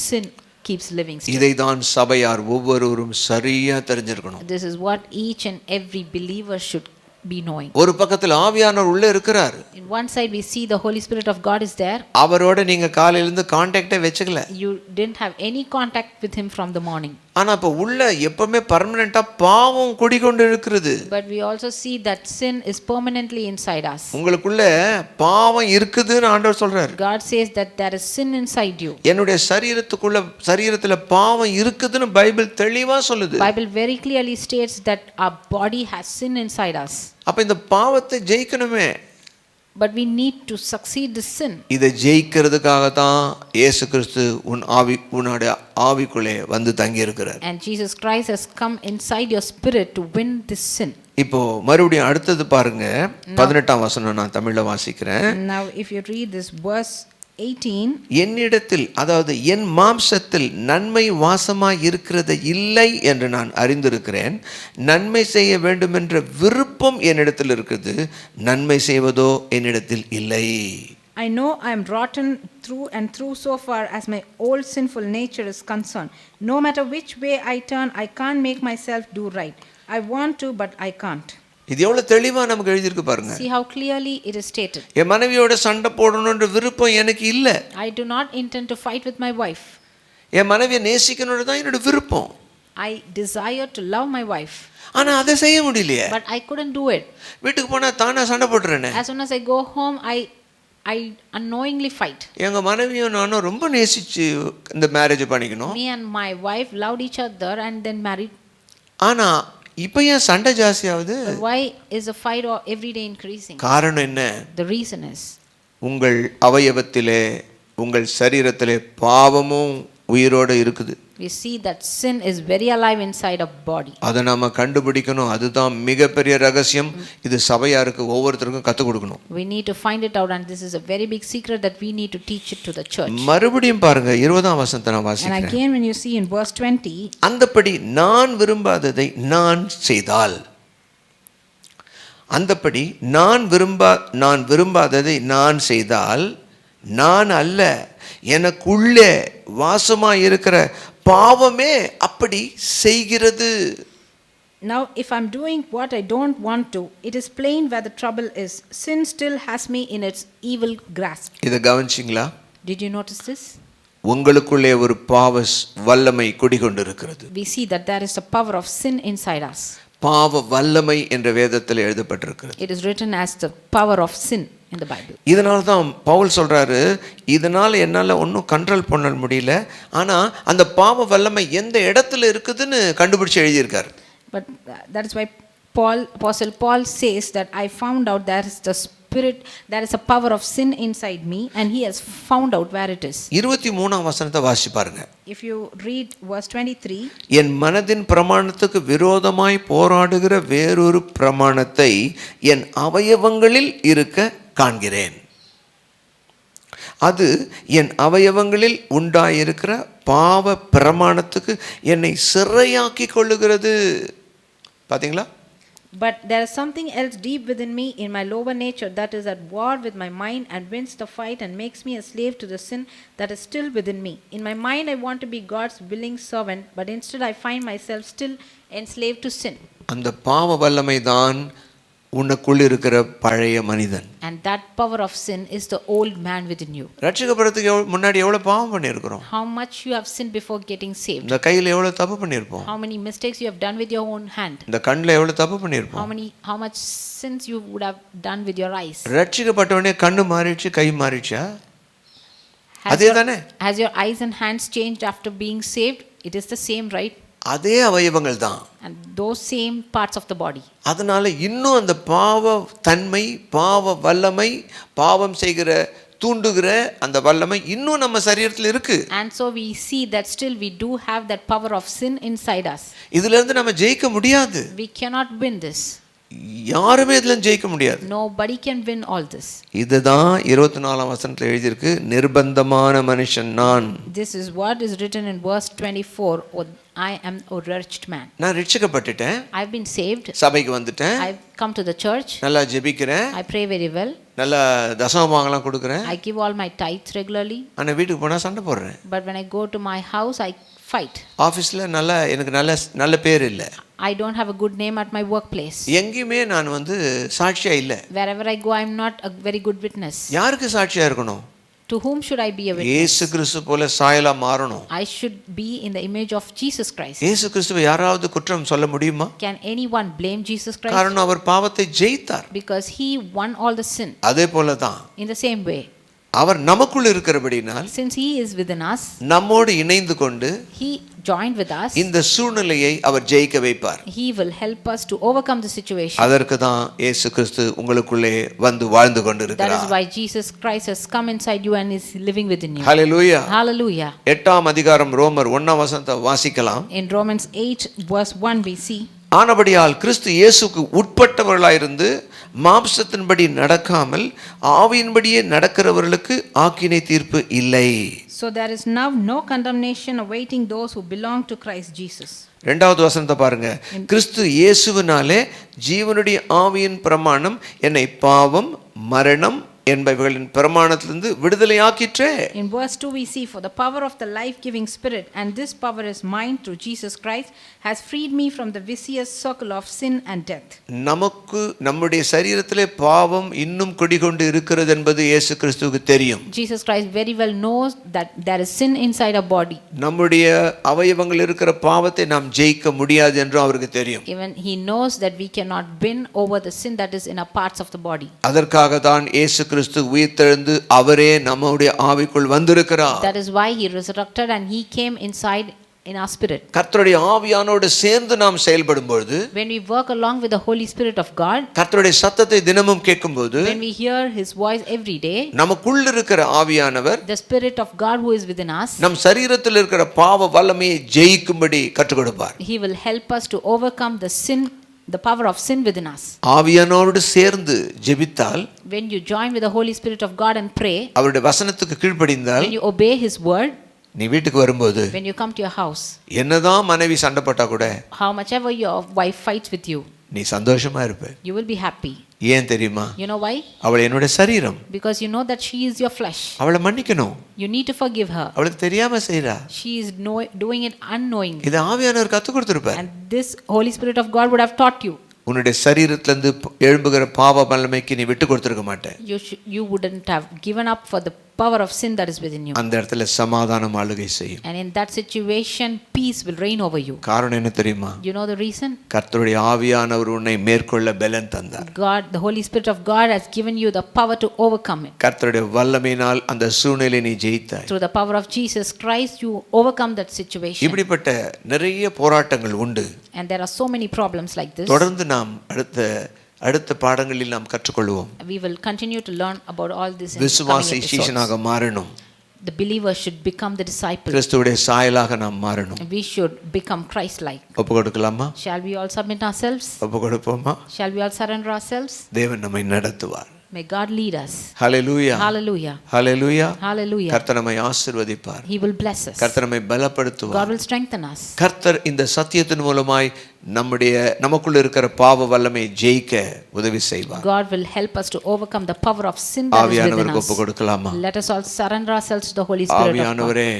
B: sin keeps living still.
A: இதை தான் சபையார் ஒவ்வொருவரும் சரியா தெரிஞ்சிருக்கணும்.
B: This is what each and every believer should be knowing.
A: ஒரு பக்கத்துல ஆவியானவர் உள்ளே இருக்கிறார்.
B: In one side we see the Holy Spirit of God is there.
A: அவரோட நீங்க காலையில இருந்து கான்டாக்டே வெச்சுக்கல.
B: You didn't have any contact with him from the morning.
A: ஆனா இப்ப உள்ள எப்பவுமே பெர்மனன்ட்டா பாவம் குடிகொண்டு இருக்குது.
B: But we also see that sin is permanently inside us.
A: உங்களுக்குள்ள பாவம் இருக்குதுன்னு ஆண்டவர் சொல்றார்.
B: God says that there is sin inside you.
A: என்னுடைய சரீரத்துல பாவம் இருக்குதுன்னு பைபிள் தெளிவா சொல்லுது.
B: Bible very clearly states that our body has sin inside us.
A: அப்ப இந்த பாவத்தை ஜெயிக்கணுமே.
B: But we need to succeed the sin.
A: இதை ஜெயிக்கிறதுக்காக தான் இயேசு கிறிஸ்து உன்னுடைய ஆவிக்குள்ளே வந்து தங்கி இருக்கிறார்.
B: And Jesus Christ has come inside your spirit to win this sin.
A: இப்போ மறுபடியும் அடுத்தது பாருங்க 18ஆம் வசனம் நான் தமிழ்ல வாசிக்கிறேன்.
B: Now if you read this verse 18,
A: என்னிடத்தில் அதாவது என் மாம்சத்தில் நன்மை வாசமாய் இருக்கிறது இல்லை என்று நான் அறிந்திருக்கிறேன். நன்மை செய்ய வேண்டும் என்ற விருப்பம் என்னிடத்தில் இருக்குது, நன்மை செய்வதோ என்னிடத்தில் இல்லை.
B: I know I am rotten through and through so far as my old sinful nature is concerned. No matter which way I turn, I can't make myself do right. I want to, but I can't.
A: இது எவ்வளவு தெளிவா நமக்கு எழுதி இருக்கு பாருங்க.
B: See how clearly it is stated.
A: என் மனைவியோட சண்டை போடணும்ன்ற விருப்பம் எனக்கு இல்ல.
B: I do not intend to fight with my wife.
A: என் மனைவியை நேசிக்கணும்னு தான் என்னோட விருப்பம்.
B: I desire to love my wife.
A: ஆனா அதை செய்ய முடியலையே.
B: But I couldn't do it.
A: வீட்டுக்கு போனா தானா சண்டை போடுறேனே.
B: As soon as I go home, I unknowingly fight.
A: எங்க மனைவியும் நானும் ரொம்ப நேசிச்சு இந்த மேரேஜ் பண்ணிக்கணும்.
B: Me and my wife loved each other and then married.
A: ஆனா இப்போ ஏன் சண்டை ஜாஸ்தி ஆகுது?
B: Why is the fight every day increasing?
A: காரணம் என்ன?
B: The reason is
A: உங்கள் அவயவத்திலே உங்கள் சரீரத்திலே பாவமும் உயிரோடு இருக்குது.
B: we see that sin is very alive inside our body.
A: அதை நாம கண்டுபிடிக்கணும். அதுதான் மிகப்பெரிய ரகசியம். இது சபையாருக்கு ஒவ்வொருத்தருக்கும் கற்றுக் கொடுக்கணும்.
B: We need to find it out, and this is a very big secret that we need to teach it to the church.
A: மறுபடியும் பாருங்க 20ஆம் வசனத்தை நான்
B: And
A: வாசிக்கிறேன்.
B: again, when you see in verse 20,
A: அந்தப்படி நான் விரும்பாததை நான் செய்தால், அந்தப்படி நான் விரும்பாததை நான் செய்தால், நான் அல்ல, எனக்குள்ளே வாசமாய் இருக்கிற பாவமே அப்படி செய்கிறது.
B: now if I'm doing what I don't want to, it is plain where the trouble is. Sin still has me in its evil grasp.
A: இதை கவனிச்சிங்களா?
B: Did you notice this?
A: உங்களுக்குள்ளே ஒரு பாவ வல்லமை குடிகொண்டிருக்கிறது.
B: We see that there is a power of sin inside us.
A: பாவ வல்லமை என்ற வேதத்தில் எழுதப்பட்டிருக்கிறது.
B: It is written as the power of sin in the Bible.
A: இதனால தான் பவுல் சொல்றாரு, இதனால என்னால ஒன்றும் கண்ட்ரோல் பண்ண முடியல, ஆனா அந்த பாவ வல்லமை எந்த இடத்துல இருக்குதுன்னு கண்டுபிடிச்சு எழுதியிருக்காரு.
B: But that is why Apostle Paul says that I found out there is the spirit, there is a power of sin inside me, and he has found out where it is.
A: 23ஆம் வசனத்தை வாசி பாருங்க.
B: If you read verse 23,
A: என் மனதின் பிரமாணத்துக்கு விரோதமாய் போராடுகிற வேறொரு பிரமாணத்தை என் அவயவங்களில் இருக்க காண்கிறேன். அது என் அவயவங்களில் உண்டாயிருக்கிற பாவ பிரமாணத்துக்கு என்னை சிறையாக்கி கொள்ளுகிறது. பாத்தீங்களா?
B: but there is something else deep within me in my lower nature that is at war with my mind and wins the fight and makes me a slave to the sin that is still within me. In my mind I want to be God's willing servant, but instead I find myself still enslaved to sin.
A: அந்த பாவ வல்லமை தான் உனக்குள் இருக்கிற பழைய மனிதன்.
B: And that power of sin is the old man within you.
A: ரட்சிக்கப்படுறதுக்கு முன்னாடி எவ்வளவு பாவம் பண்ணியிருக்கிறோம்.
B: How much you have sinned before getting saved.
A: இந்த கையில எவ்வளவு தப்பு பண்ணியிருப்போம்.
B: How many mistakes you have done with your own hand.
A: இந்த கண்ணுல எவ்வளவு தப்பு பண்ணியிருப்போம்.
B: How much sins you would have done with your eyes.
A: ரட்சிக்கப்பட்ட உடனே கண்ணு மாறிடுச்சு, கை மாறிடுச்சா? அதேதானே?
B: Has your eyes and hands changed after being saved? It is the same, right?
A: அதே அவயவங்கள் தான்.
B: And those same parts of the body.
A: அதனால இன்னும் அந்த பாவ தன்மை, பாவ வல்லமை, பாவம் செய்கிற தூண்டுகிற அந்த வல்லமை இன்னும் நம்ம சரீரத்தில் இருக்கு.
B: And so we see that still we do have that power of sin inside us.
A: இதுல இருந்து நம்ம ஜெயிக்க முடியாது.
B: We cannot win this.
A: யாருமே இதுல ஜெயிக்க முடியாது.
B: Nobody can win all this.
A: இதுதான் 24ஆம் வசனத்துல எழுதியிருக்கு, நிர்பந்தமான மனுஷன் நான்.
B: This is what is written in verse 24. I am a wretched man.
A: நான் ரட்சிக்கப்பட்டுட்டேன்.
B: I've been saved.
A: சபைக்கு வந்துட்டேன்.
B: I've come to the church.
A: நல்லா ஜெபிக்கிறேன்.
B: I pray very well.
A: நல்லா தசமபாகம்லாம் கொடுக்கிறேன்.
B: I give all my tithes regularly.
A: ஆனா வீட்டுக்கு போனா சண்டை போடுறேன்.
B: But when I go to my house I fight.
A: ஆபீஸ்ல எனக்கு நல்ல பேர் இல்ல.
B: I don't have a good name at my workplace.
A: எங்கேயுமே நான் சாட்சியா இல்ல.
B: Wherever I go I am not a very good witness.
A: யாருக்கு சாட்சியா இருக்கணும்?
B: To whom should I be a witness?
A: இயேசு கிறிஸ்து போல சாயலா மாறணும்.
B: I should be in the image of Jesus Christ.
A: இயேசு கிறிஸ்துவை யாராவது குற்றம் சொல்ல முடியுமா?
B: Can anyone blame Jesus Christ?
A: காரணம் அவர் பாவத்தை ஜெயித்தார்.
B: Because he won all the sin.
A: அதே போல தான்
B: In the same way,
A: அவர் நமக்குள் இருக்கிறபடினால்,
B: since he is within us,
A: நம்மோடு இணைந்து கொண்டு
B: he joined with us.
A: இந்த சூழ்நிலையை அவர் ஜெயிக்க வைப்பார்.
B: He will help us to overcome the situation.
A: அதற்கு தான் இயேசு கிறிஸ்து உங்களுக்குள்ளே வந்து வாழ்ந்து கொண்டிருக்கிறார்.
B: That is why Jesus Christ has come inside you and is living within you.
A: Hallelujah.
B: Hallelujah.
A: 8ஆம் அதிகாரம் ரோமர் 1ஆம் வசனத்தை வாசிக்கலாம்.
B: In Romans 8 verse 1 we see,
A: ஆனபடியால் கிறிஸ்து இயேசுக்கு உட்பட்டவர்களாயிருந்து மாம்சத்தின்படி நடக்காமல் ஆவியின்படியே நடக்கிறவர்களுக்கு ஆக்கினை தீர்ப்பு இல்லை.
B: so there is now no condemnation awaiting those who belong to Christ Jesus.
A: இரண்டாவது வசனத்தை பாருங்க. கிறிஸ்து இயேசுவினாலே ஜீவனுடைய ஆவியின் பிரமாணம் என்னை பாவம், மரணம் என்பவைகளின் பிரமாணத்திலிருந்து விடுதலையாக்கிற்றே.
B: In verse 2 we see, for the power of the life-giving spirit, and this power is mine through Jesus Christ, has freed me from the vicious circle of sin and death.
A: நமக்கு நம்முடைய சரீரத்திலே பாவம் இன்னும் குடிகொண்டு இருக்கிறது என்பது இயேசு கிறிஸ்துவுக்கு தெரியும்.
B: Jesus Christ very well knows that there is sin inside our body.
A: நம்முடைய அவயவங்கள் இருக்கிற பாவத்தை நாம் ஜெயிக்க முடியாது என்று அவருக்கு தெரியும்.
B: Even he knows that we cannot win over the sin that is in our parts of the body.
A: அதற்காக தான் இயேசு கிறிஸ்து உயிர்த்தெழுந்து அவரே நம்முடைய ஆவிக்குள் வந்திருக்கிறார்.
B: That is why he resurrected and he came inside in our spirit.
A: கர்த்தருடைய ஆவியானோடு சேர்ந்து நாம் செயல்படும் பொழுது,
B: When we work along with the Holy Spirit of God,
A: கர்த்தருடைய சத்தத்தை தினமும் கேட்கும்போது,
B: when we hear His voice every day,
A: நமக்குள்ள இருக்கிற ஆவியானவர்
B: the Spirit of God who is within us,
A: நம் சரீரத்தில் இருக்கிற பாவ வல்லமையை ஜெயிக்கும்படி கற்றுக் கொடுப்பார்.
B: He will help us to overcome the power of sin within us.
A: ஆவியானோடு சேர்ந்து ஜெபித்தால்,
B: When you join with the Holy Spirit of God and pray,
A: அவருடைய வசனத்துக்கு கீழ்ப்படிந்தால்,
B: when you obey His word,
A: நீ வீட்டுக்கு வரும்போது
B: when you come to your house,
A: என்னதான் மனைவி சண்டை போட்டா கூட
B: how much ever your wife fights with you,
A: நீ சந்தோஷமா இருப்ப.
B: you will be happy.
A: ஏன் தெரியுமா?
B: You know why?
A: அவள் என்னுடைய சரீரம்.
B: Because you know that she is your flesh.
A: அவளை மன்னிக்கணும்.
B: You need to forgive her.
A: அவளுக்கு தெரியாம செய்றா.
B: She is doing it unknowingly.
A: இது ஆவியானவர் கற்றுக் கொடுத்திருப்பார்.
B: And this Holy Spirit of God would have taught you.
A: உன்னுடைய சரீரத்திலிருந்து எழும்புகிற பாவ வல்லமைக்கு நீ விட்டு கொடுத்திருக்க மாட்டே.
B: You wouldn't have given up for the power of sin that is within you.
A: அந்த இடத்துல சமாதானம் ஆளுகை செய்யும்.
B: And in that situation, peace will reign over you.
A: காரணம் என்ன தெரியுமா?
B: You know the reason?
A: கர்த்தருடைய ஆவியானவர் உன்னை மேற்கொள்ள பலன் தந்தார்.
B: God, the Holy Spirit of God has given you the power to overcome it.
A: கர்த்தருடைய வல்லமையினால் அந்த சூழ்நிலையை நீ ஜெயித்தாய்.
B: Through the power of Jesus Christ, you overcome that situation.
A: இப்படிப்பட்ட நிறைய போராட்டங்கள் உண்டு.
B: And there are so many problems like this.
A: தொடர்ந்து நாம் அடுத்த பாடங்களில் நாம் கற்றுக்கொள்வோம்.
B: We will continue to learn about all this in
A: விசுவாசி
B: coming
A: சீஷனாக
B: episodes.
A: மாறணும்.
B: The believer should become the disciple.
A: கிறிஸ்துவுடைய சாயலாக நாம் மாறணும்.
B: We should become Christ-like.
A: ஒப்பு கொடுக்கலாமா?
B: Shall we all submit ourselves?
A: ஒப்பு கொடுப்போமா?
B: Shall we all surrender ourselves?
A: தேவன் நம்மை நடத்துவார்.
B: May God lead us.
A: ஹல்லேலூயா.
B: Hallelujah.
A: ஹல்லேலூயா.
B: Hallelujah.
A: கர்த்தர் நம்மை ஆசீர்வதிப்பார்.
B: He will bless us.
A: கர்த்தர் நம்மை பலப்படுத்துவார்.
B: God will strengthen us.
A: கர்த்தர் இந்த சத்தியத்தின் மூலமாய் நமக்குள்ள இருக்கிற பாவ வல்லமை ஜெயிக்க உதவி செய்வார்.
B: God will help us to overcome the power of sin that is within
A: ஆவியானவருக்கு
B: us.
A: ஒப்பு கொடுக்கலாமா?
B: Let us all surrender ourselves to the Holy Spirit of God.
A: ஆவியானவரே,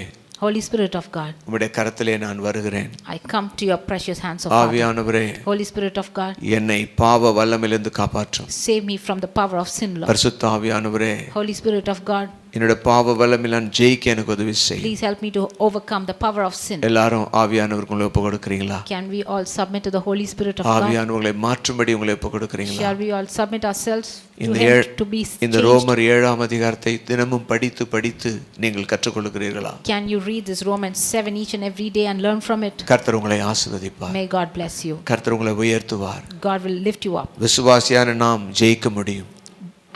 B: Holy Spirit of God,
A: உம்முடைய கரத்திலே நான் வருகிறேன்.
B: I come to your precious hands of Father.
A: ஆவியானவரே,
B: Holy Spirit of God,
A: என்னை பாவ வல்லமையிலிருந்து காப்பாற்றும்.
B: save me from the power of sin, Lord.
A: பரிசுத்த ஆவியானவரே,
B: Holy Spirit of God,
A: என்னோட பாவ வல்லமையில் நான் ஜெயிக்க எனக்கு உதவி செய்.
B: please help me to overcome the power of sin.
A: எல்லாரும் ஆவியானவருக்கு உங்களை ஒப்பு கொடுக்கிறீங்களா?
B: Can we all submit to the Holy Spirit of God?
A: ஆவியானவர்களை மாற்றும்படி உங்களை ஒப்பு கொடுக்கிறீங்களா?
B: Shall we all submit ourselves to
A: இந்த
B: Him to be
A: இந்த
B: changed?
A: ரோமர் 7ஆம் அதிகாரத்தை தினமும் படித்து நீங்கள் கற்றுக்கொள்கிறீர்களா?
B: Can you read this Romans 7 each and every day and learn from it?
A: கர்த்தர் உங்களை ஆசீர்வதிப்பார்.
B: May God bless you.
A: கர்த்தர் உங்களை உயர்த்துவார்.
B: God will lift you up.
A: விசுவாசியான நாம் ஜெயிக்க முடியும்.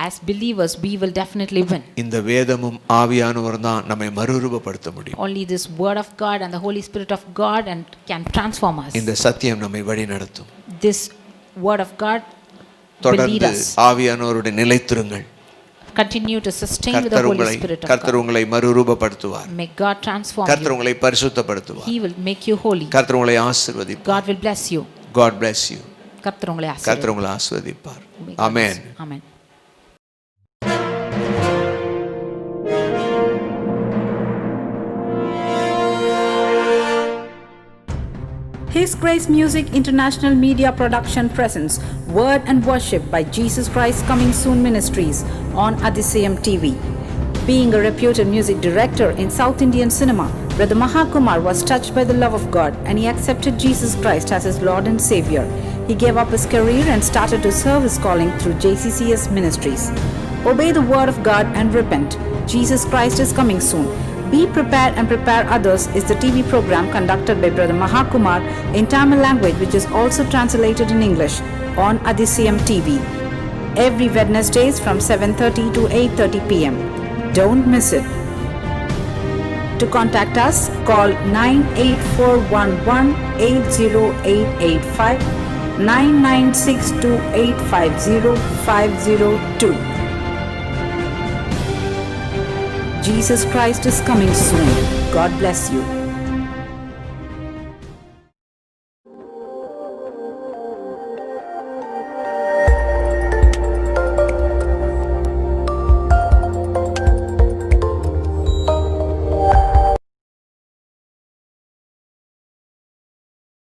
B: As believers, we will definitely win.
A: இந்த வேதமும் ஆவியானவர் தான் நம்மை மறுரூபப்படுத்த முடியும்.
B: Only this word of God and the Holy Spirit of God and can transform us.
A: இந்த சத்தியம் நம்மை வழி நடத்தும்.
B: This word of God will lead
A: தொடர்ந்து
B: us.
A: ஆவியானவரோடு நிலைத்திருங்கள்.
B: Continue to sustain with the Holy Spirit of
A: கர்த்தர்
B: God.
A: உங்களை மறுரூபப்படுத்துவார்.
B: May God transform
A: கர்த்தர்
B: you.
A: உங்களை பரிசுத்தப்படுத்துவார்.
B: He will make you holy.
A: கர்த்தர் உங்களை ஆசீர்வதிப்பார்.
B: God will bless you.
A: God bless you.
B: கர்த்தர் உங்களை
A: கர்த்தர்
B: ஆசீர்வதிப்பார்.
A: உங்களை ஆசீர்வதிப்பார்.
B: May God
A: amen.
B: bless you. Amen.
C: His Grace Music International Media Production presents Word and Worship by Jesus Christ Coming Soon Ministries on Adisayam TV. Being a reputed music director in South Indian cinema, Brother Mahakumar was touched by the love of God and he accepted Jesus Christ as his Lord and Savior. He gave up his career and started to serve his calling through JCCS Ministries. Obey the word of God and repent. Jesus Christ is coming soon. Be Prepared and Prepare Others is the TV program conducted by Brother Mahakumar in Tamil language, which is also translated in English on Adisayam TV. Every Wednesdays from 7:30 to 8:30 p.m. Don't miss it. To contact us, call 98411-80885, 9962850502. Jesus Christ is coming soon. God bless you.